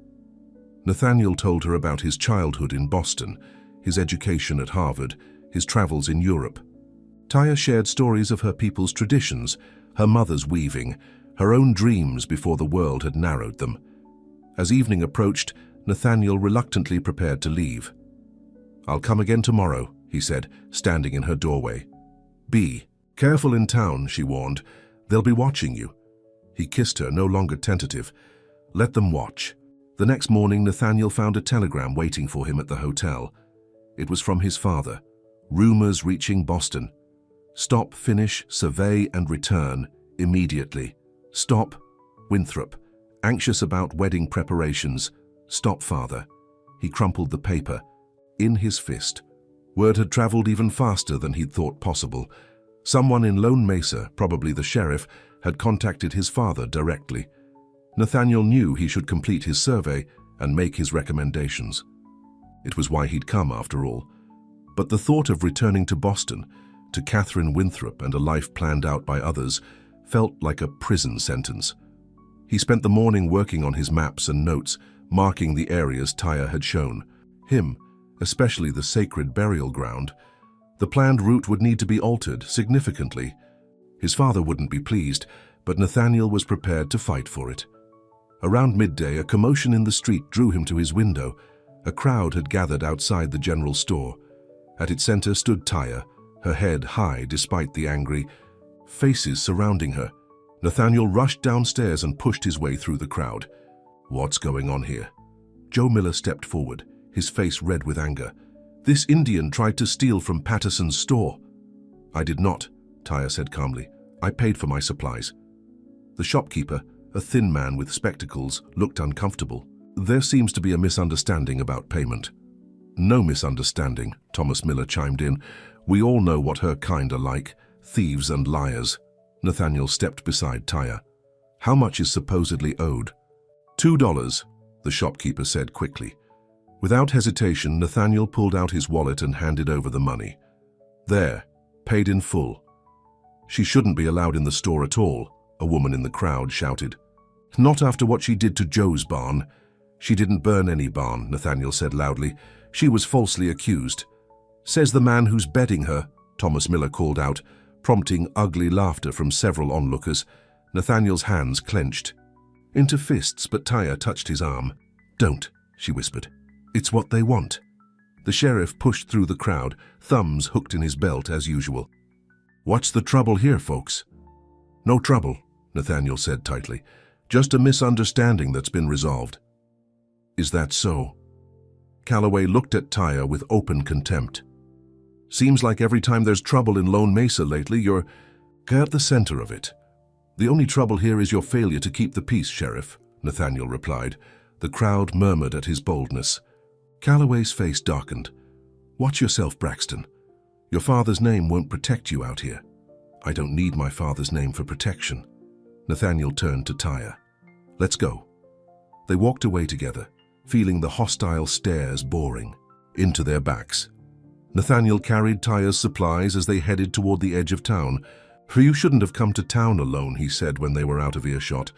Nathaniel told her about his childhood in Boston, his education at Harvard, his travels in Europe. Taya shared stories of her people's traditions, her mother's weaving, her own dreams before the world had narrowed them. As evening approached, Nathaniel reluctantly prepared to leave. "I'll come again tomorrow," he said, standing in her doorway. "Be careful in town," she warned. "They'll be watching you." He kissed her, no longer tentative. Let them watch. The next morning, Nathaniel found a telegram waiting for him at the hotel. It was from his father. Rumors reaching Boston. "Stop, finish, survey, and return immediately. Stop, Winthrop. Anxious about wedding preparations. Stop, father." He crumpled the paper in his fist. Word had traveled even faster than he'd thought possible. Someone in Lone Mesa, probably the sheriff, had contacted his father directly. Nathaniel knew he should complete his survey and make his recommendations. It was why he'd come, after all. But the thought of returning to Boston, to Catherine Winthrop and a life planned out by others, felt like a prison sentence. He spent the morning working on his maps and notes, marking the areas Taya had shown him, especially the sacred burial ground. The planned route would need to be altered significantly. His father wouldn't be pleased, but Nathaniel was prepared to fight for it. Around midday, a commotion in the street drew him to his window. A crowd had gathered outside the general store. At its center stood Taya, her head high despite the angry faces surrounding her. Nathaniel rushed downstairs and pushed his way through the crowd. "What's going on here?" Joe Miller stepped forward, his face red with anger. "This Indian tried to steal from Patterson's store." "I did not," Taya said calmly. "I paid for my supplies." The shopkeeper, a thin man with spectacles, looked uncomfortable. "There seems to be a misunderstanding about payment." "No misunderstanding," Thomas Miller chimed in. "We all know what her kind are like, thieves and liars." Nathaniel stepped beside Taya. "How much is supposedly owed?" $2, the shopkeeper said quickly. Without hesitation, Nathaniel pulled out his wallet and handed over the money. "There, paid in full." "She shouldn't be allowed in the store at all," a woman in the crowd shouted. "Not after what she did to Joe's barn." "She didn't burn any barn," Nathaniel said loudly. "She was falsely accused." "Says the man who's bedding her," Thomas Miller called out, prompting ugly laughter from several onlookers. Nathaniel's hands clenched into fists, but Taya touched his arm. "Don't," she whispered. "It's what they want." The sheriff pushed through the crowd, thumbs hooked in his belt as usual. "What's the trouble here, folks?" "No trouble," Nathaniel said tightly. "Just a misunderstanding that's been resolved." "Is that so?" Calloway looked at Taya with open contempt. "Seems like every time there's trouble in Lone Mesa lately, you're at the center of it." "The only trouble here is your failure to keep the peace, Sheriff," Nathaniel replied. The crowd murmured at his boldness. Calloway's face darkened. "Watch yourself, Braxton. Your father's name won't protect you out here." "I don't need my father's name for protection." Nathaniel turned to Taya. "Let's go." They walked away together, feeling the hostile stares boring into their backs. Nathaniel carried Taya's supplies as they headed toward the edge of town. "You shouldn't have come to town alone," he said when they were out of earshot.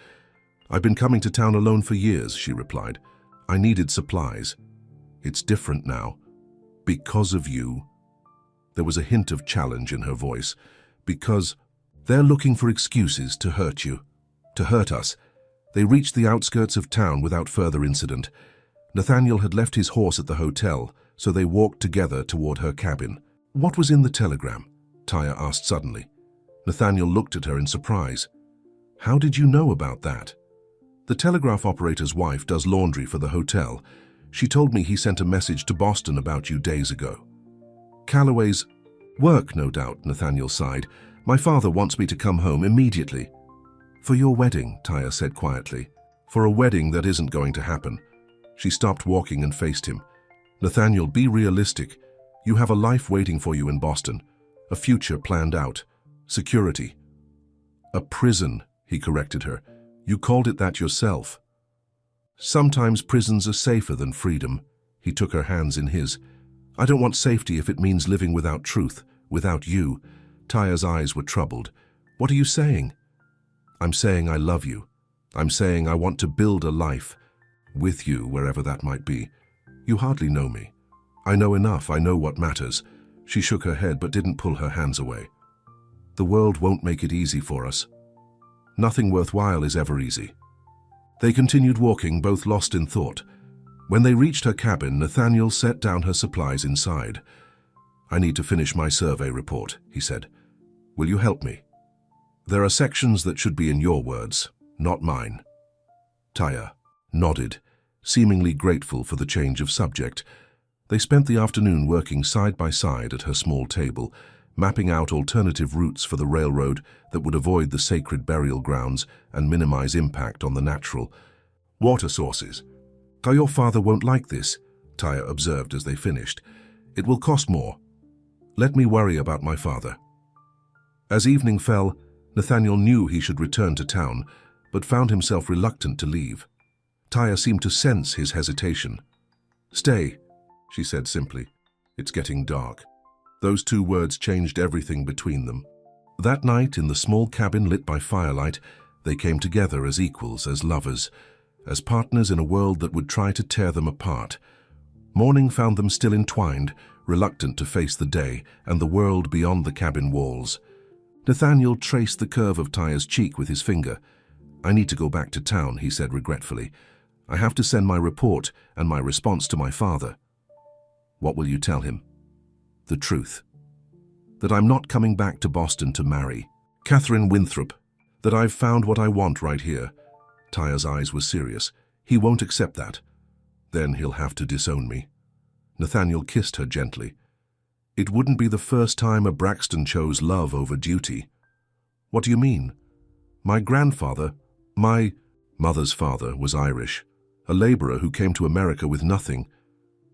"I've been coming to town alone for years," she replied. "I needed supplies. It's different now. Because of you." There was a hint of challenge in her voice. "Because they're looking for excuses to hurt you, to hurt us." They reached the outskirts of town without further incident. Nathaniel had left his horse at the hotel, so they walked together toward her cabin. "What was in the telegram?" Taya asked suddenly. Nathaniel looked at her in surprise. "How did you know about that?" "The telegraph operator's wife does laundry for the hotel. She told me he sent a message to Boston about you days ago." "Calloway's work, no doubt," Nathaniel sighed. "My father wants me to come home immediately." "For your wedding," Taya said quietly. "For a wedding that isn't going to happen." She stopped walking and faced him. "Nathaniel, be realistic. You have a life waiting for you in Boston, a future planned out, security." "A prison," he corrected her. "You called it that yourself." "Sometimes prisons are safer than freedom." He took her hands in his. "I don't want safety if it means living without truth, without you." Taya's eyes were troubled. "What are you saying?" "I'm saying I love you. I'm saying I want to build a life with you, wherever that might be. You hardly know me. I know enough. I know what matters." She shook her head but didn't pull her hands away. "The world won't make it easy for us. Nothing worthwhile is ever easy." They continued walking, both lost in thought. When they reached her cabin, Nathaniel set down her supplies inside. "I need to finish my survey report," he said. "Will you help me? There are sections that should be in your words, not mine." Taya nodded, seemingly grateful for the change of subject. They spent the afternoon working side by side at her small table, mapping out alternative routes for the railroad that would avoid the sacred burial grounds and minimize impact on the natural water sources. "Your father won't like this," Taya observed as they finished. "It will cost more. Let me worry about my father." As evening fell, Nathaniel knew he should return to town, but found himself reluctant to leave. Taya seemed to sense his hesitation. "Stay," she said simply. "It's getting dark." Those two words changed everything between them. That night, in the small cabin lit by firelight, they came together as equals, as lovers, as partners in a world that would try to tear them apart. Morning found them still entwined, reluctant to face the day and the world beyond the cabin walls. Nathaniel traced the curve of Taya's cheek with his finger. "I need to go back to town," he said regretfully. "I have to send my report and my response to my father." "What will you tell him?" "The truth. That I'm not coming back to Boston to marry Catherine Winthrop. That I've found what I want right here." Taya's eyes were serious. "He won't accept that." "Then he'll have to disown me." Nathaniel kissed her gently. "It wouldn't be the first time a Braxton chose love over duty." "What do you mean?" "My grandfather, my mother's father, was Irish, a laborer who came to America with nothing.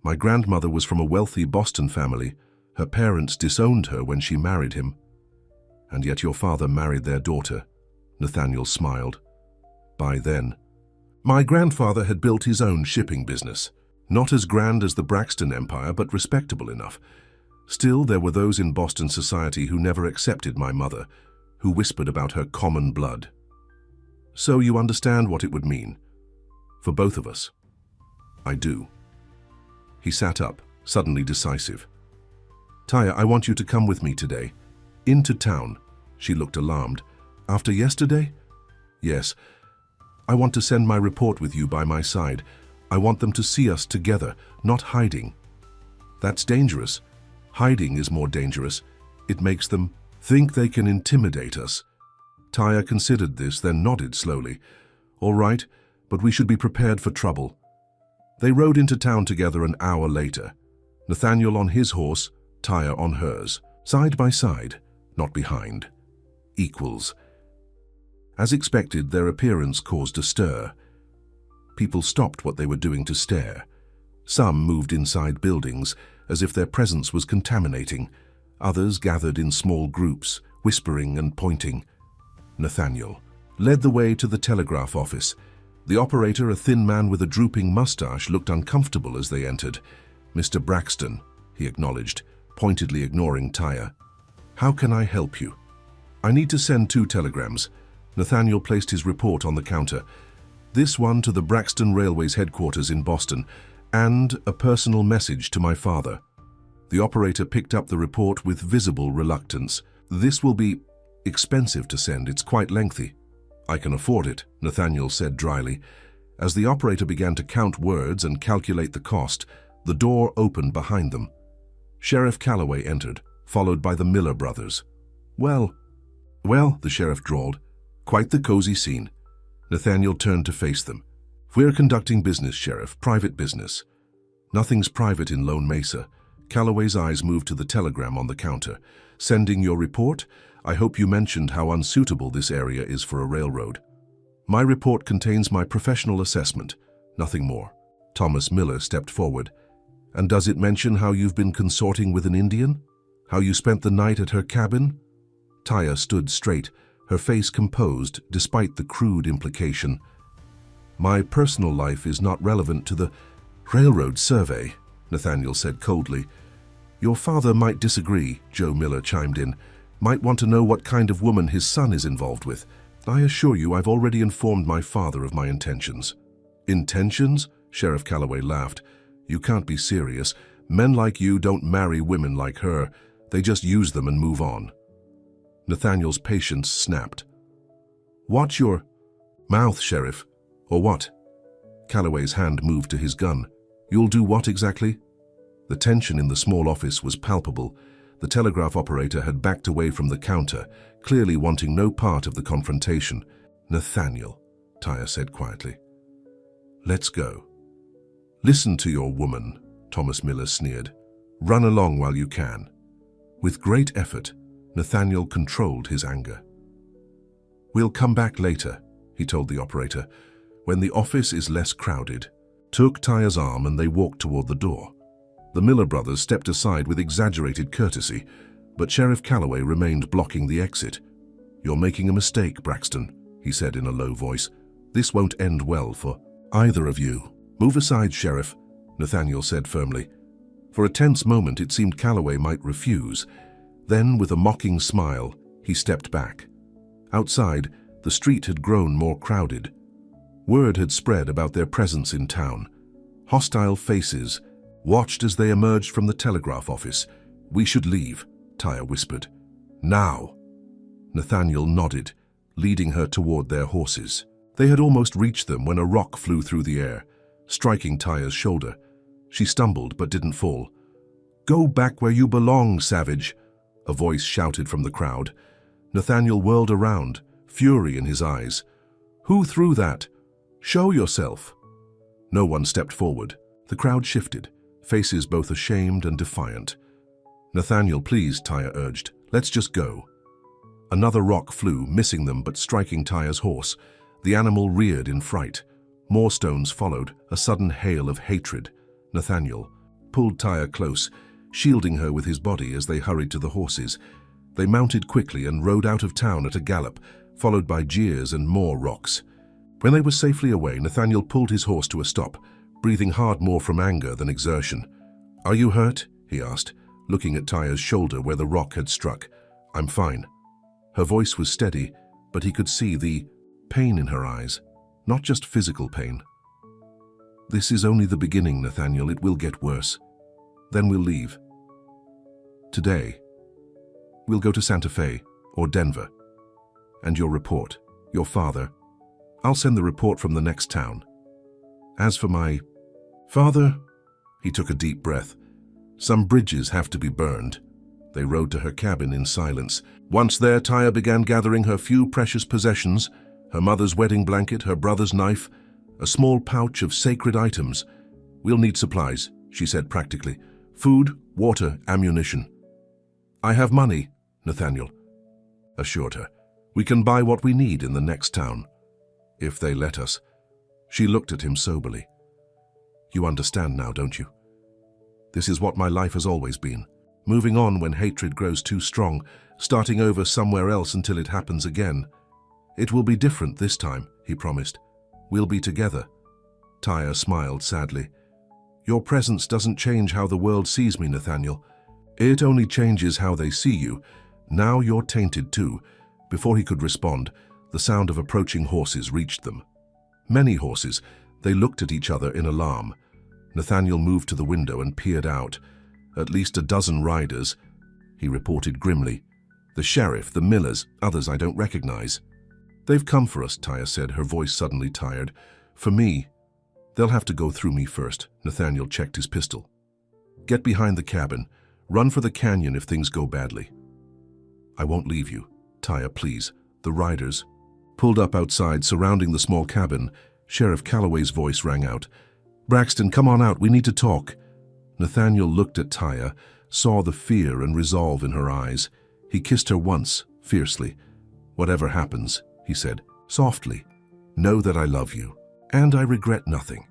My grandmother was from a wealthy Boston family. Her parents disowned her when she married him." "And yet your father married their daughter." Nathaniel smiled. "By then, my grandfather had built his own shipping business. Not as grand as the Braxton Empire, but respectable enough. Still, there were those in Boston society who never accepted my mother, who whispered about her common blood. So you understand what it would mean. For both of us." "I do." He sat up, suddenly decisive. "Taya, I want you to come with me today. Into town." She looked alarmed. "After yesterday?" "Yes. I want to send my report with you by my side. I want them to see us together, not hiding." "That's dangerous. Hiding is more dangerous. It makes them think they can intimidate us." Taya considered this, then nodded slowly. "All right, but we should be prepared for trouble." They rode into town together an hour later. Nathaniel on his horse, Taya on hers, side by side, not behind. Equals. As expected, their appearance caused a stir. People stopped what they were doing to stare. Some moved inside buildings, as if their presence was contaminating. Others gathered in small groups, whispering and pointing. Nathaniel led the way to the telegraph office. The operator, a thin man with a drooping mustache, looked uncomfortable as they entered. "Mr. Braxton," he acknowledged, pointedly ignoring Taya. "How can I help you?" "I need to send 2 telegrams." Nathaniel placed his report on the counter. "This one to the Braxton Railways headquarters in Boston, and a personal message to my father." The operator picked up the report with visible reluctance. "This will be expensive to send. It's quite lengthy." "I can afford it," Nathaniel said dryly. As the operator began to count words and calculate the cost, the door opened behind them. Sheriff Calloway entered, followed by the Miller brothers. Well, the sheriff drawled. "Quite the cozy scene." Nathaniel turned to face them. "We're conducting business, Sheriff, private business." "Nothing's private in Lone Mesa." Calloway's eyes moved to the telegram on the counter. "Sending your report? I hope you mentioned how unsuitable this area is for a railroad." "My report contains my professional assessment, nothing more." Thomas Miller stepped forward. "And does it mention how you've been consorting with an Indian? How you spent the night at her cabin?" Taya stood straight, her face composed despite the crude implication. "My personal life is not relevant to the railroad survey," Nathaniel said coldly. "Your father might disagree," Joe Miller chimed in. "Might want to know what kind of woman his son is involved with. I assure you I've already informed my father of my intentions." "Intentions?" Sheriff Calloway laughed. "You can't be serious. Men like you don't marry women like her. They just use them and move on." Nathaniel's patience snapped. "Watch your mouth, Sheriff. Or what?" Calloway's hand moved to his gun. "You'll do what exactly?" The tension in the small office was palpable. The telegraph operator had backed away from the counter, clearly wanting no part of the confrontation. "Nathaniel," Taya said quietly. "Let's go." "Listen to your woman," Thomas Miller sneered. "Run along while you can." With great effort, Nathaniel controlled his anger. "We'll come back later," he told the operator, "when the office is less crowded." Took Taya's arm and they walked toward the door. The Miller brothers stepped aside with exaggerated courtesy, but Sheriff Calloway remained blocking the exit. "You're making a mistake, Braxton," he said in a low voice. "This won't end well for either of you." "Move aside, Sheriff," Nathaniel said firmly. For a tense moment it seemed Calloway might refuse. Then, with a mocking smile, he stepped back. Outside, the street had grown more crowded. Word had spread about their presence in town. Hostile faces watched as they emerged from the telegraph office. "We should leave," Taya whispered. "Now." Nathaniel nodded, leading her toward their horses. They had almost reached them when a rock flew through the air, striking Taya's shoulder. She stumbled but didn't fall. "Go back where you belong, savage," a voice shouted from the crowd. Nathaniel whirled around, fury in his eyes. "Who threw that? Show yourself." No one stepped forward. The crowd shifted, faces both ashamed and defiant. "Nathaniel, please," Taya urged. "Let's just go." Another rock flew, missing them but striking Taya's horse. The animal reared in fright. More stones followed, a sudden hail of hatred. Nathaniel pulled Taya close, shielding her with his body as they hurried to the horses. They mounted quickly and rode out of town at a gallop, followed by jeers and more rocks. When they were safely away, Nathaniel pulled his horse to a stop, breathing hard more from anger than exertion. "Are you hurt?" he asked, looking at Taya's shoulder where the rock had struck. "I'm fine." Her voice was steady, but he could see the pain in her eyes, not just physical pain. "This is only the beginning, Nathaniel. It will get worse. Then we'll leave. Today. We'll go to Santa Fe or Denver. And your report, your father. I'll send the report from the next town. As for my father," he took a deep breath. "Some bridges have to be burned." They rode to her cabin in silence. Once there, Taya began gathering her few precious possessions, her mother's wedding blanket, her brother's knife, a small pouch of sacred items. "We'll need supplies," she said practically. "Food, water, ammunition." "I have money," Nathaniel assured her. "We can buy what we need in the next town. If they let us." She looked at him soberly. "You understand now, don't you? This is what my life has always been. Moving on when hatred grows too strong, starting over somewhere else until it happens again. It will be different this time," he promised. We'll be together." Tyre smiled sadly. "Your presence doesn't change how the world sees me, Nathaniel. It only changes how they see you. Now you're tainted too." Before he could respond, the sound of approaching horses reached them. Many horses. They looked at each other in alarm. Nathaniel moved to the window and peered out. "At least a dozen riders," he reported grimly. "The sheriff, the Millers, others I don't recognize." "They've come for us," Tyre said, her voice suddenly tired. "For me. They'll have to go through me first." Nathaniel checked his pistol. "Get behind the cabin. Run for the canyon if things go badly." "I won't leave you. Tyre, please." The riders pulled up outside, surrounding the small cabin. Sheriff Calloway's voice rang out. "Braxton, come on out. We need to talk." Nathaniel looked at Tyre, saw the fear and resolve in her eyes. He kissed her once, fiercely. "Whatever happens," he said, softly, "know that I love you, and I regret nothing."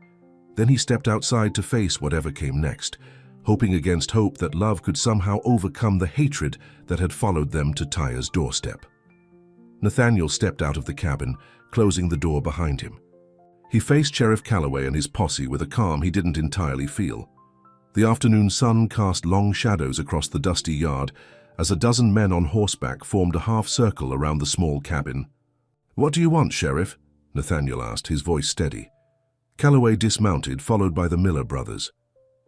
Then he stepped outside to face whatever came next, hoping against hope that love could somehow overcome the hatred that had followed them to Tyre's doorstep. Nathaniel stepped out of the cabin, closing the door behind him. He faced Sheriff Calloway and his posse with a calm he didn't entirely feel. The afternoon sun cast long shadows across the dusty yard as a dozen men on horseback formed a half-circle around the small cabin. "What do you want, Sheriff?" Nathaniel asked, his voice steady. Calloway dismounted, followed by the Miller brothers.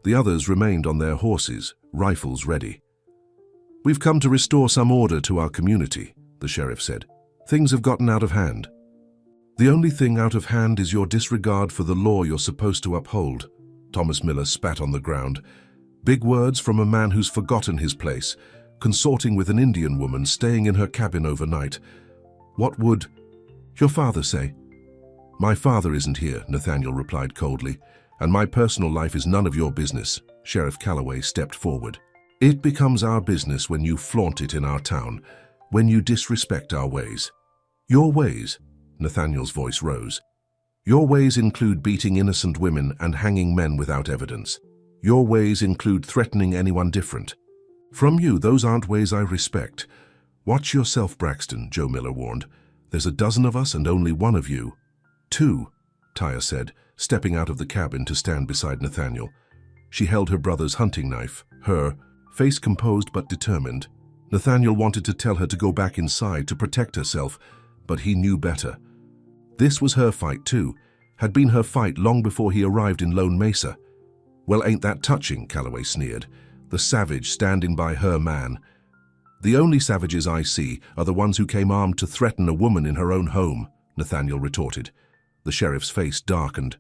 The others remained on their horses, rifles ready. "We've come to restore some order to our community," the sheriff said. "Things have gotten out of hand." "The only thing out of hand is your disregard for the law you're supposed to uphold." Thomas Miller spat on the ground. "Big words from a man who's forgotten his place, consorting with an Indian woman, staying in her cabin overnight. What would your father say?" "My father isn't here," Nathaniel replied coldly, "and my personal life is none of your business." Sheriff Calloway stepped forward. "It becomes our business when you flaunt it in our town, when you disrespect our ways." "Your ways?" Nathaniel's voice rose. "Your ways include beating innocent women and hanging men without evidence. Your ways include threatening anyone different. From you, those aren't ways I respect." "Watch yourself, Braxton," Joe Miller warned. "There's a dozen of us and only one of you." "Two," Tyre said, stepping out of the cabin to stand beside Nathaniel. She held her brother's hunting knife, her face composed but determined. Nathaniel wanted to tell her to go back inside to protect herself, but he knew better. This was her fight too, had been her fight long before he arrived in Lone Mesa. "Well, ain't that touching?" Calloway sneered. "The savage standing by her man." "The only savages I see are the ones who came armed to threaten a woman in her own home," Nathaniel retorted. The sheriff's face darkened.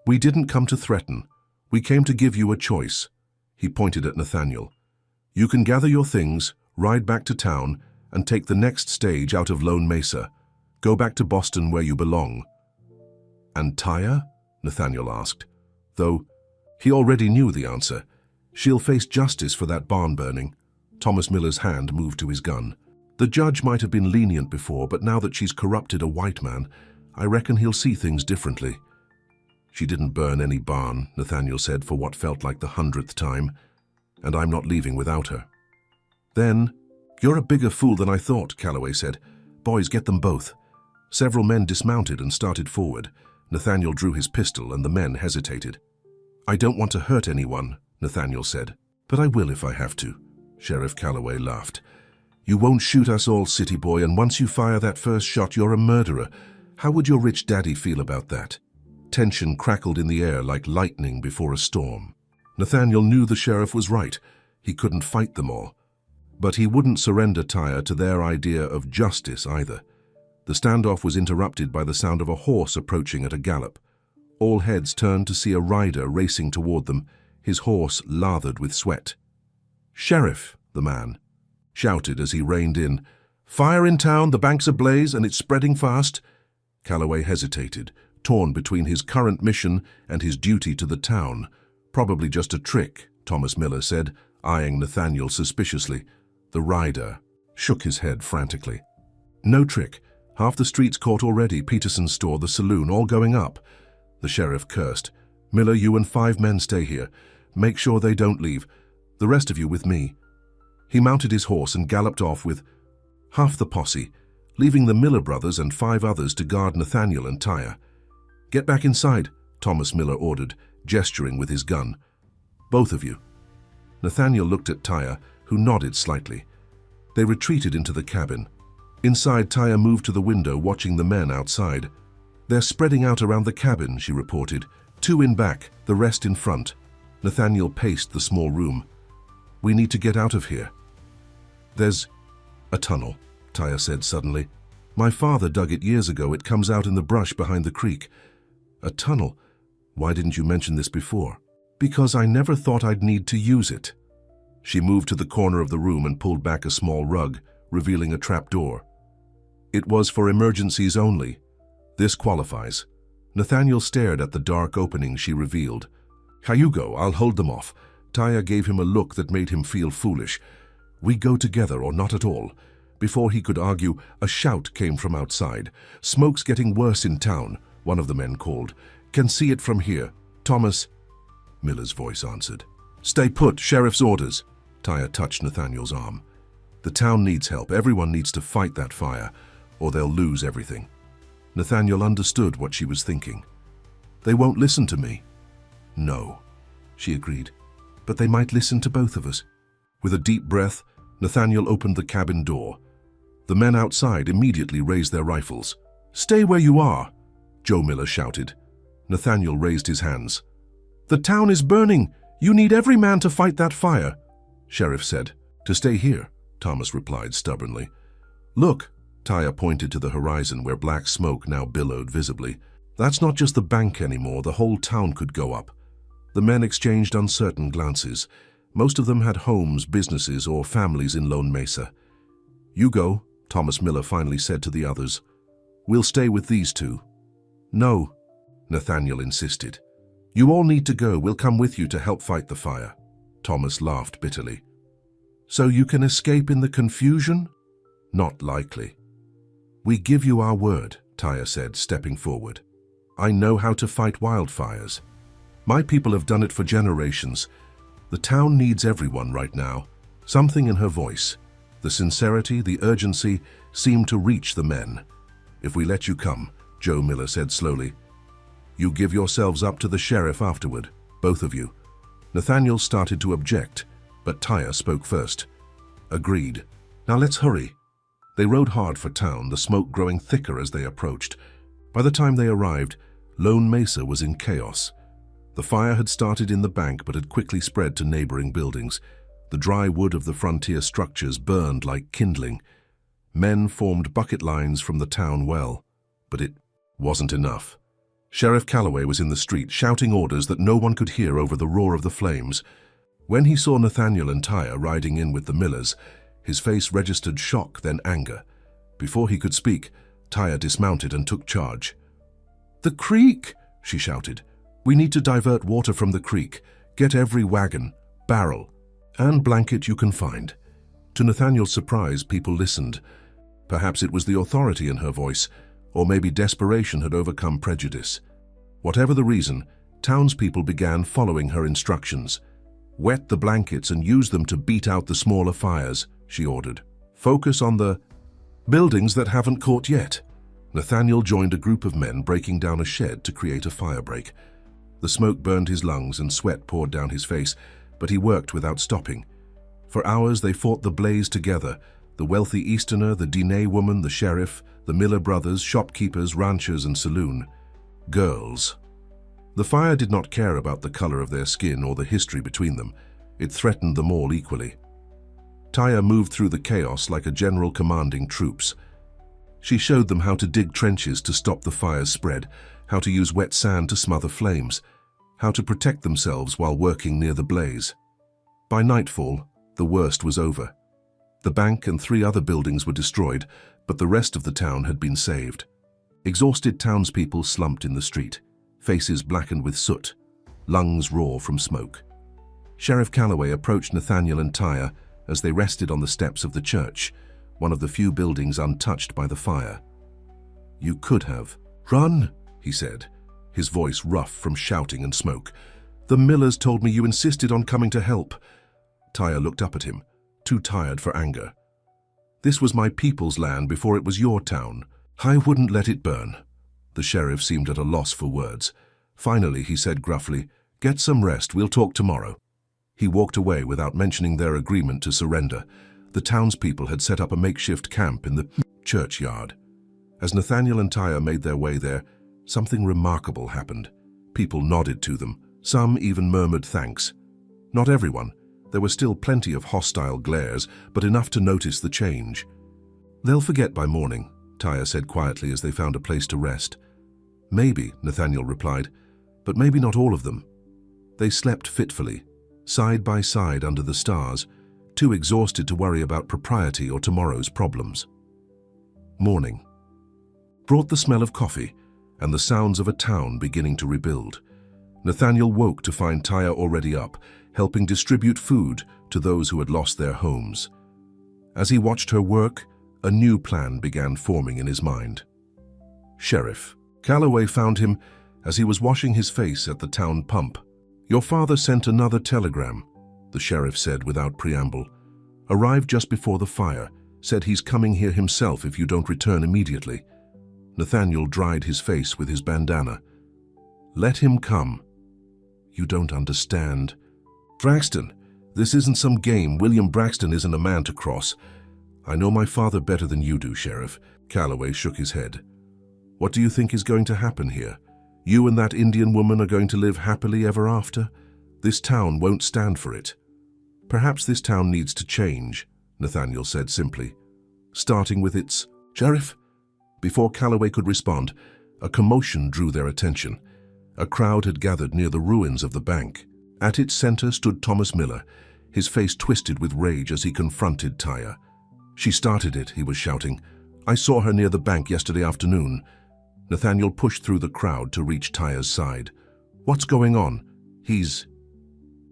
"We didn't come to threaten. We came to give you a choice." He pointed at Nathaniel. "You can gather your things, ride back to town, and take the next stage out of Lone Mesa. Go back to Boston where you belong." "And Tyre?" Nathaniel asked, though he already knew the answer. "She'll face justice for that barn burning." Thomas Miller's hand moved to his gun. "The judge might have been lenient before, but now that she's corrupted a white man, I reckon he'll see things differently." "She didn't burn any barn," Nathaniel said for what felt like the 100th time, "and I'm not leaving without her." "Then, you're a bigger fool than I thought," Calloway said. "Boys, get them both." Several men dismounted and started forward. Nathaniel drew his pistol and the men hesitated. "I don't want to hurt anyone," Nathaniel said. "But I will if I have to." Sheriff Calloway laughed. "You won't shoot us all, city boy, and once you fire that first shot, you're a murderer. How would your rich daddy feel about that?" Tension crackled in the air like lightning before a storm. Nathaniel knew the sheriff was right. He couldn't fight them all. But he wouldn't surrender Tyre to their idea of justice either. The standoff was interrupted by the sound of a horse approaching at a gallop. All heads turned to see a rider racing toward them, his horse lathered with sweat. "Sheriff," the man shouted as he reined in. "Fire in town, the bank's ablaze, and it's spreading fast." Calloway hesitated, torn between his current mission and his duty to the town. "Probably just a trick," Thomas Miller said, eyeing Nathaniel suspiciously. The rider shook his head frantically. "No trick. Half the street's caught already, Peterson's store, the saloon, all going up." The sheriff cursed. "Miller, you and 5 men stay here. Make sure they don't leave. The rest of you with me." He mounted his horse and galloped off with half the posse, leaving the Miller brothers and 5 others to guard Nathaniel and Tyre. Get back inside, Thomas Miller ordered, gesturing with his gun. Both of you. Nathaniel looked at Taya, who nodded slightly. They retreated into the cabin. Inside, Taya moved to the window, watching the men outside. They're spreading out around the cabin, she reported. 2 in back, the rest in front. Nathaniel paced the small room. We need to get out of here. There's a tunnel, Taya said suddenly. My father dug it years ago. It comes out in the brush behind the creek. A tunnel? Why didn't you mention this before? Because I never thought I'd need to use it. She moved to the corner of the room and pulled back a small rug, revealing a trapdoor. It was for emergencies only. This qualifies. Nathaniel stared at the dark opening she revealed. You go, I'll hold them off. Taya gave him a look that made him feel foolish. We go together or not at all. Before he could argue, a shout came from outside. Smoke's getting worse in town, one of the men called. Can see it from here. Thomas, Miller's voice answered. Stay put, sheriff's orders. Taya touched Nathaniel's arm. The town needs help. Everyone needs to fight that fire, or they'll lose everything. Nathaniel understood what she was thinking. They won't listen to me. No, she agreed, but they might listen to both of us. With a deep breath, Nathaniel opened the cabin door. The men outside immediately raised their rifles. Stay where you are, Joe Miller shouted. Nathaniel raised his hands. The town is burning. You need every man to fight that fire, Sheriff said. To stay here, Thomas replied stubbornly. Look, Taya pointed to the horizon where black smoke now billowed visibly. That's not just the bank anymore. The whole town could go up. The men exchanged uncertain glances. Most of them had homes, businesses, or families in Lone Mesa. You go, Thomas Miller finally said to the others. We'll stay with these two. No, Nathaniel insisted. You all need to go. We'll come with you to help fight the fire. Thomas laughed bitterly. So you can escape in the confusion? Not likely. We give you our word, Taya said, stepping forward. I know how to fight wildfires. My people have done it for generations. The town needs everyone right now. Something in her voice, the sincerity, the urgency, seemed to reach the men. If we let you come, Joe Miller said slowly, you give yourselves up to the sheriff afterward, both of you. Nathaniel started to object, but Taya spoke first. Agreed. Now let's hurry. They rode hard for town, the smoke growing thicker as they approached. By the time they arrived, Lone Mesa was in chaos. The fire had started in the bank but had quickly spread to neighboring buildings. The dry wood of the frontier structures burned like kindling. Men formed bucket lines from the town well, but it wasn't enough. Sheriff Calloway was in the street, shouting orders that no one could hear over the roar of the flames. When he saw Nathaniel and Taya riding in with the Millers, his face registered shock, then anger. Before he could speak, Taya dismounted and took charge. The creek, she shouted. We need to divert water from the creek. Get every wagon, barrel, and blanket you can find. To Nathaniel's surprise, people listened. Perhaps it was the authority in her voice, or maybe desperation had overcome prejudice. Whatever the reason, townspeople began following her instructions. Wet the blankets and use them to beat out the smaller fires, she ordered. Focus on the buildings that haven't caught yet. Nathaniel joined a group of men breaking down a shed to create a firebreak. The smoke burned his lungs and sweat poured down his face, but he worked without stopping. For hours they fought the blaze together, the wealthy Easterner, the Diné woman, the sheriff, the Miller brothers, shopkeepers, ranchers, and saloon. Girls. The fire did not care about the color of their skin or the history between them. It threatened them all equally. Taya moved through the chaos like a general commanding troops. She showed them how to dig trenches to stop the fire's spread, how to use wet sand to smother flames, how to protect themselves while working near the blaze. By nightfall, the worst was over. The bank and 3 other buildings were destroyed, but the rest of the town had been saved. Exhausted townspeople slumped in the street, faces blackened with soot, lungs raw from smoke. Sheriff Calloway approached Nathaniel and Taya as they rested on the steps of the church, one of the few buildings untouched by the fire. You could have. Run, he said, his voice rough from shouting and smoke. The Millers told me you insisted on coming to help. Taya looked up at him, too tired for anger. This was my people's land before it was your town. I wouldn't let it burn. The sheriff seemed at a loss for words. Finally, he said gruffly, "Get some rest, we'll talk tomorrow." He walked away without mentioning their agreement to surrender. The townspeople had set up a makeshift camp in the churchyard. As Nathaniel and Tyre made their way there, something remarkable happened. People nodded to them. Some even murmured thanks. Not everyone. There were still plenty of hostile glares, but enough to notice the change. "They'll forget by morning," Tyre said quietly as they found a place to rest. "Maybe," Nathaniel replied, "but maybe not all of them." They slept fitfully, side by side under the stars, too exhausted to worry about propriety or tomorrow's problems. Morning brought the smell of coffee and the sounds of a town beginning to rebuild. Nathaniel woke to find Tyre already up, helping distribute food to those who had lost their homes. As he watched her work, a new plan began forming in his mind. Sheriff Calloway found him as he was washing his face at the town pump. "Your father sent another telegram," the sheriff said without preamble. "Arrived just before the fire, said he's coming here himself if you don't return immediately." Nathaniel dried his face with his bandana. "Let him come." "You don't understand." "Braxton, this isn't some game. William Braxton isn't a man to cross." "I know my father better than you do, Sheriff." Calloway shook his head. "What do you think is going to happen here? You and that Indian woman are going to live happily ever after? This town won't stand for it." "Perhaps this town needs to change," Nathaniel said simply. "Starting with its..." "Sheriff?" Before Calloway could respond, a commotion drew their attention. A crowd had gathered near the ruins of the bank. At its center stood Thomas Miller, his face twisted with rage as he confronted Tyre. "She started it," he was shouting. "I saw her near the bank yesterday afternoon." Nathaniel pushed through the crowd to reach Tyre's side. "What's going on?" "He's..."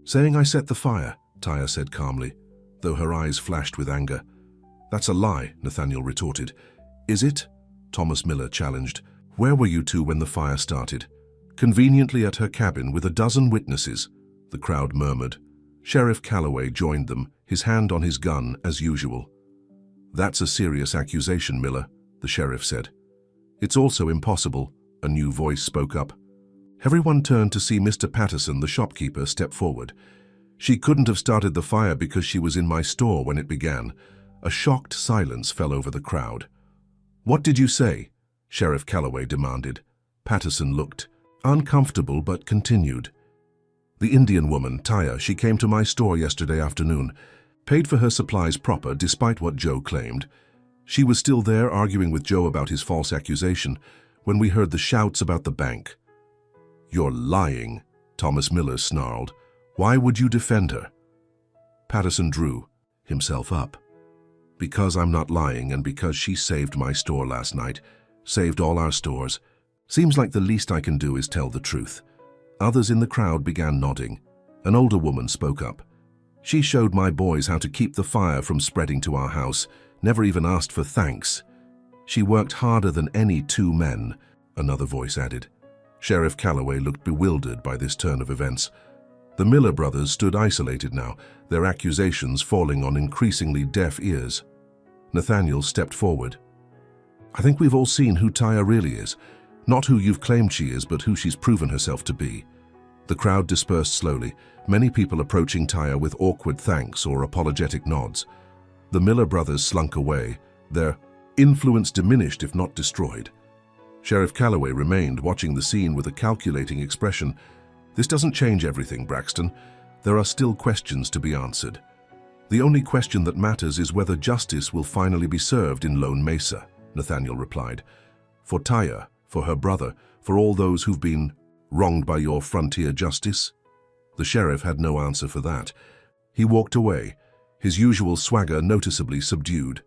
"Saying I set the fire," Tyre said calmly, though her eyes flashed with anger. "That's a lie," Nathaniel retorted. "Is it?" Thomas Miller challenged. "Where were you two when the fire started?" "Conveniently at her cabin with a dozen witnesses," the crowd murmured. Sheriff Calloway joined them, his hand on his gun as usual. "That's a serious accusation, Miller," the sheriff said. "It's also impossible," a new voice spoke up. Everyone turned to see Mr. Patterson, the shopkeeper, step forward. "She couldn't have started the fire because she was in my store when it began." A shocked silence fell over the crowd. "What did you say?" Sheriff Calloway demanded. Patterson looked uncomfortable but continued. "The Indian woman, Tyre, she came to my store yesterday afternoon. Paid for her supplies proper, despite what Joe claimed. She was still there arguing with Joe about his false accusation when we heard the shouts about the bank." "You're lying," Thomas Miller snarled. "Why would you defend her?" Patterson drew himself up. "Because I'm not lying and because she saved my store last night, saved all our stores. Seems like the least I can do is tell the truth." Others in the crowd began nodding. An older woman spoke up. "She showed my boys how to keep the fire from spreading to our house, never even asked for thanks. She worked harder than any two men," another voice added. Sheriff Calloway looked bewildered by this turn of events. The Miller brothers stood isolated now, their accusations falling on increasingly deaf ears. Nathaniel stepped forward. "I think we've all seen who Tyre really is. Not who you've claimed she is, but who she's proven herself to be." The crowd dispersed slowly, many people approaching Tyre with awkward thanks or apologetic nods. The Miller brothers slunk away, their influence diminished if not destroyed. Sheriff Calloway remained, watching the scene with a calculating expression. "This doesn't change everything, Braxton. There are still questions to be answered. The only question that matters is whether justice will finally be served in Lone Mesa," Nathaniel replied. "For Tyre, for her brother, for all those who've been wronged by your frontier justice?" The sheriff had no answer for that. He walked away, his usual swagger noticeably subdued.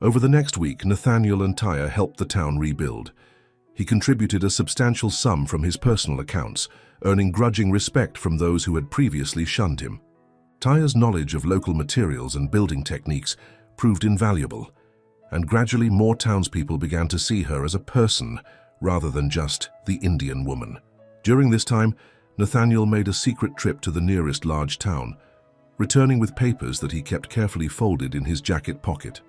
Over the next week, Nathaniel and Tyre helped the town rebuild. He contributed a substantial sum from his personal accounts, earning grudging respect from those who had previously shunned him. Tyre's knowledge of local materials and building techniques proved invaluable, and gradually more townspeople began to see her as a person rather than just the Indian woman. During this time, Nathaniel made a secret trip to the nearest large town, returning with papers that he kept carefully folded in his jacket pocket.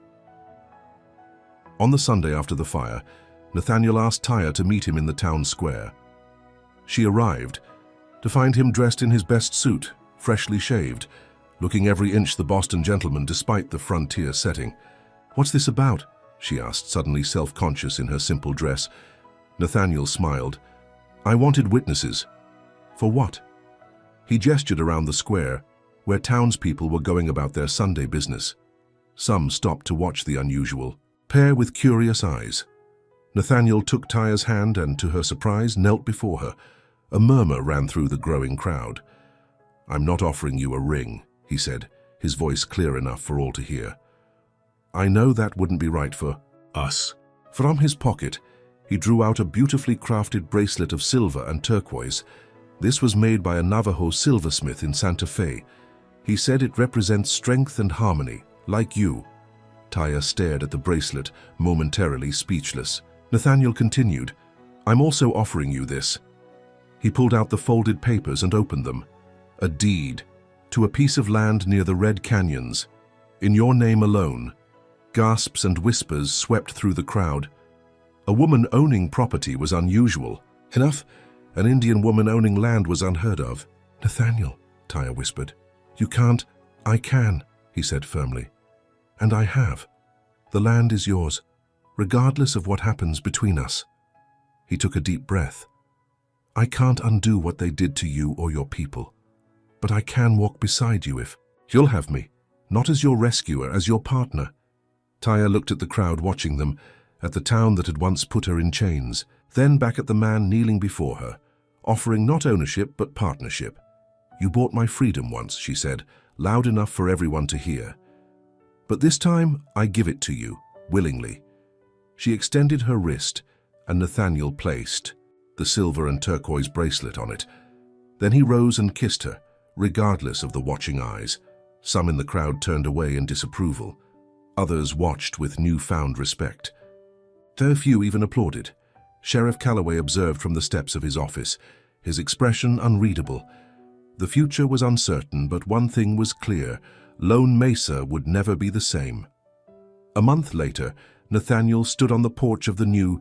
On the Sunday after the fire, Nathaniel asked Tyre to meet him in the town square. She arrived, to find him dressed in his best suit, freshly shaved, looking every inch the Boston gentleman despite the frontier setting. "What's this about?" she asked, suddenly self-conscious in her simple dress. Nathaniel smiled. "I wanted witnesses." "For what?" He gestured around the square, where townspeople were going about their Sunday business. Some stopped to watch the unusual pair with curious eyes. Nathaniel took Tyre's hand and, to her surprise, knelt before her. A murmur ran through the growing crowd. "I'm not offering you a ring," he said, his voice clear enough for all to hear. "I know that wouldn't be right for us." From his pocket, he drew out a beautifully crafted bracelet of silver and turquoise. This was made by a Navajo silversmith in Santa Fe. He said it represents strength and harmony, like you. Tyre stared at the bracelet, momentarily speechless. Nathaniel continued, "I'm also offering you this." He pulled out the folded papers and opened them. "A deed to a piece of land near the Red Canyons. In your name alone." Gasps and whispers swept through the crowd. A woman owning property was unusual. Enough, an Indian woman owning land was unheard of. "Nathaniel," Tyre whispered. "You can't." "I can," he said firmly. "And I have. The land is yours, regardless of what happens between us." He took a deep breath. "I can't undo what they did to you or your people, but I can walk beside you if you'll have me, not as your rescuer, as your partner." Tyre looked at the crowd watching them, at the town that had once put her in chains, then back at the man kneeling before her, offering not ownership but partnership. "You bought my freedom once," she said, loud enough for everyone to hear. "But this time I give it to you, willingly." She extended her wrist, and Nathaniel placed the silver and turquoise bracelet on it. Then he rose and kissed her, regardless of the watching eyes. Some in the crowd turned away in disapproval. Others watched with newfound respect. Though few even applauded. Sheriff Calloway observed from the steps of his office, his expression unreadable. The future was uncertain, but one thing was clear: Lone Mesa would never be the same. A month later, Nathaniel stood on the porch of the new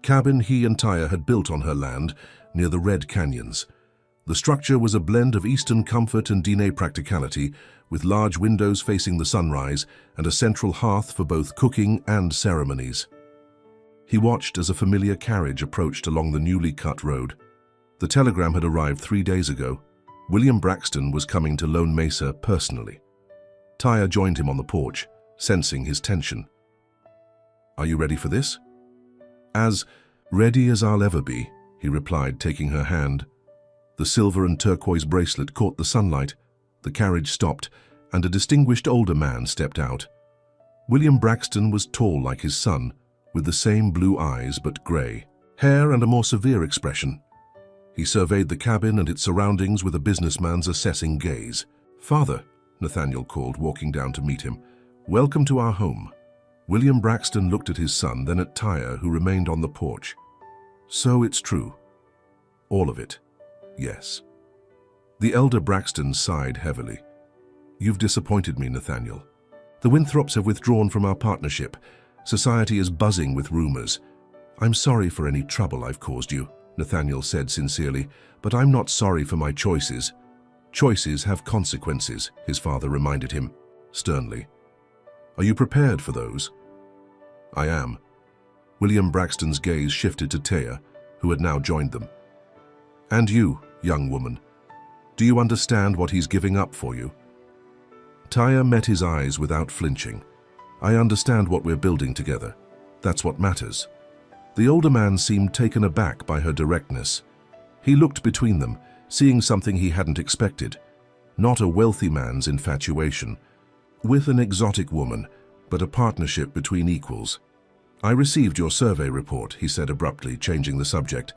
cabin he and Tyre had built on her land near the Red Canyons. The structure was a blend of Eastern comfort and Diné practicality, with large windows facing the sunrise and a central hearth for both cooking and ceremonies. He watched as a familiar carriage approached along the newly cut road. The telegram had arrived 3 days ago. William Braxton was coming to Lone Mesa personally. Tyre joined him on the porch, sensing his tension. "Are you ready for this?" "As ready as I'll ever be," he replied, taking her hand. The silver and turquoise bracelet caught the sunlight. The carriage stopped, and a distinguished older man stepped out. William Braxton was tall like his son, with the same blue eyes but grey hair and a more severe expression. He surveyed the cabin and its surroundings with a businessman's assessing gaze. "Father," Nathaniel called, walking down to meet him, "welcome to our home." William Braxton looked at his son, then at Tyre, who remained on the porch. "So it's true. All of it." "Yes." The elder Braxton sighed heavily. "You've disappointed me, Nathaniel. The Winthrops have withdrawn from our partnership. Society is buzzing with rumors. I'm sorry for any trouble I've caused you," Nathaniel said sincerely, "but I'm not sorry for my choices." "Choices have consequences," his father reminded him, sternly. "Are you prepared for those?" "I am." William Braxton's gaze shifted to Taya, who had now joined them. "And you, young woman, do you understand what he's giving up for you?" Taya met his eyes without flinching. "I understand what we're building together. That's what matters." The older man seemed taken aback by her directness. He looked between them, seeing something he hadn't expected. Not a wealthy man's infatuation with an exotic woman, but a partnership between equals. "I received your survey report," he said abruptly, changing the subject.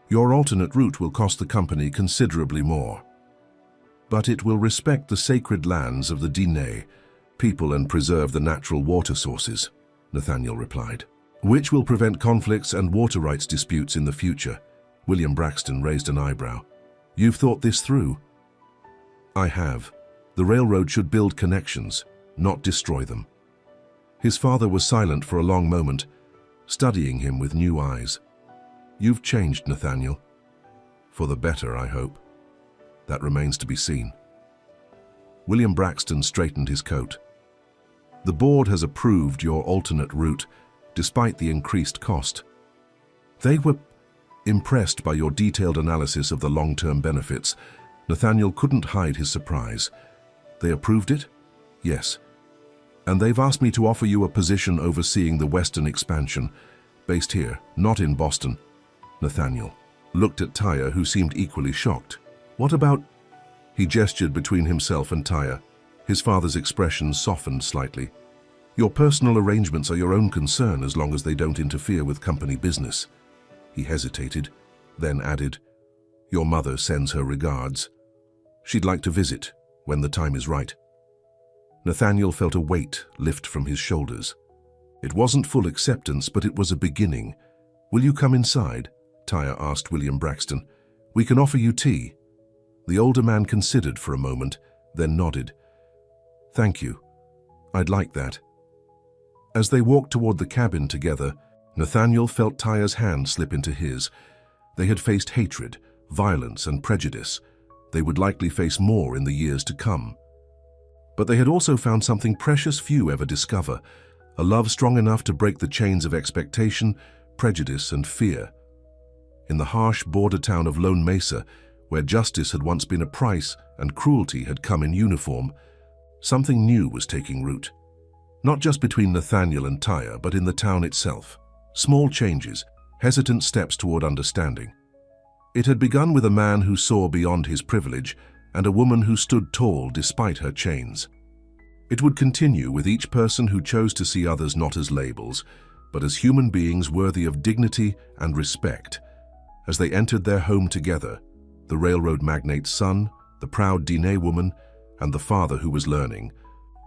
"Your alternate route will cost the company considerably more. But it will respect the sacred lands of the Diné people and preserve the natural water sources," Nathaniel replied. "Which will prevent conflicts and water rights disputes in the future." William Braxton raised an eyebrow. "You've thought this through?" "I have. The railroad should build connections, not destroy them." His father was silent for a long moment. studying him with new eyes. "You've changed, Nathaniel. For the better, I hope. That remains to be seen." William Braxton straightened his coat. "The board has approved your alternate route, despite the increased cost. They were impressed by your detailed analysis of the long-term benefits." Nathaniel couldn't hide his surprise. "They approved it?" "Yes. And they've asked me to offer you a position overseeing the Western expansion, based here, not in Boston." Nathaniel looked at Tyre, who seemed equally shocked. "What about—" He gestured between himself and Tyre. His father's expression softened slightly. "Your personal arrangements are your own concern as long as they don't interfere with company business." He hesitated, then added, "Your mother sends her regards. She'd like to visit when the time is right." Nathaniel felt a weight lift from his shoulders. It wasn't full acceptance, but it was a beginning. "Will you come inside?" Tyre asked William Braxton. "We can offer you tea." The older man considered for a moment, then nodded. "Thank you. I'd like that." As they walked toward the cabin together, Nathaniel felt Tyre's hand slip into his. They had faced hatred, violence, and prejudice. They would likely face more in the years to come. But they had also found something precious few ever discover, a love strong enough to break the chains of expectation, prejudice, and fear. In the harsh border town of Lone Mesa, where justice had once been a price and cruelty had come in uniform, something new was taking root. Not just between Nathaniel and Tyre, but in the town itself. Small changes, hesitant steps toward understanding. It had begun with a man who saw beyond his privilege and a woman who stood tall despite her chains. It would continue with each person who chose to see others not as labels, but as human beings worthy of dignity and respect. As they entered their home together, the railroad magnate's son, the proud Diné woman, and the father who was learning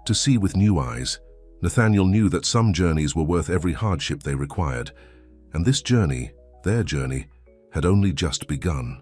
to see with new eyes, Nathaniel knew that some journeys were worth every hardship they required, and this journey, their journey, had only just begun.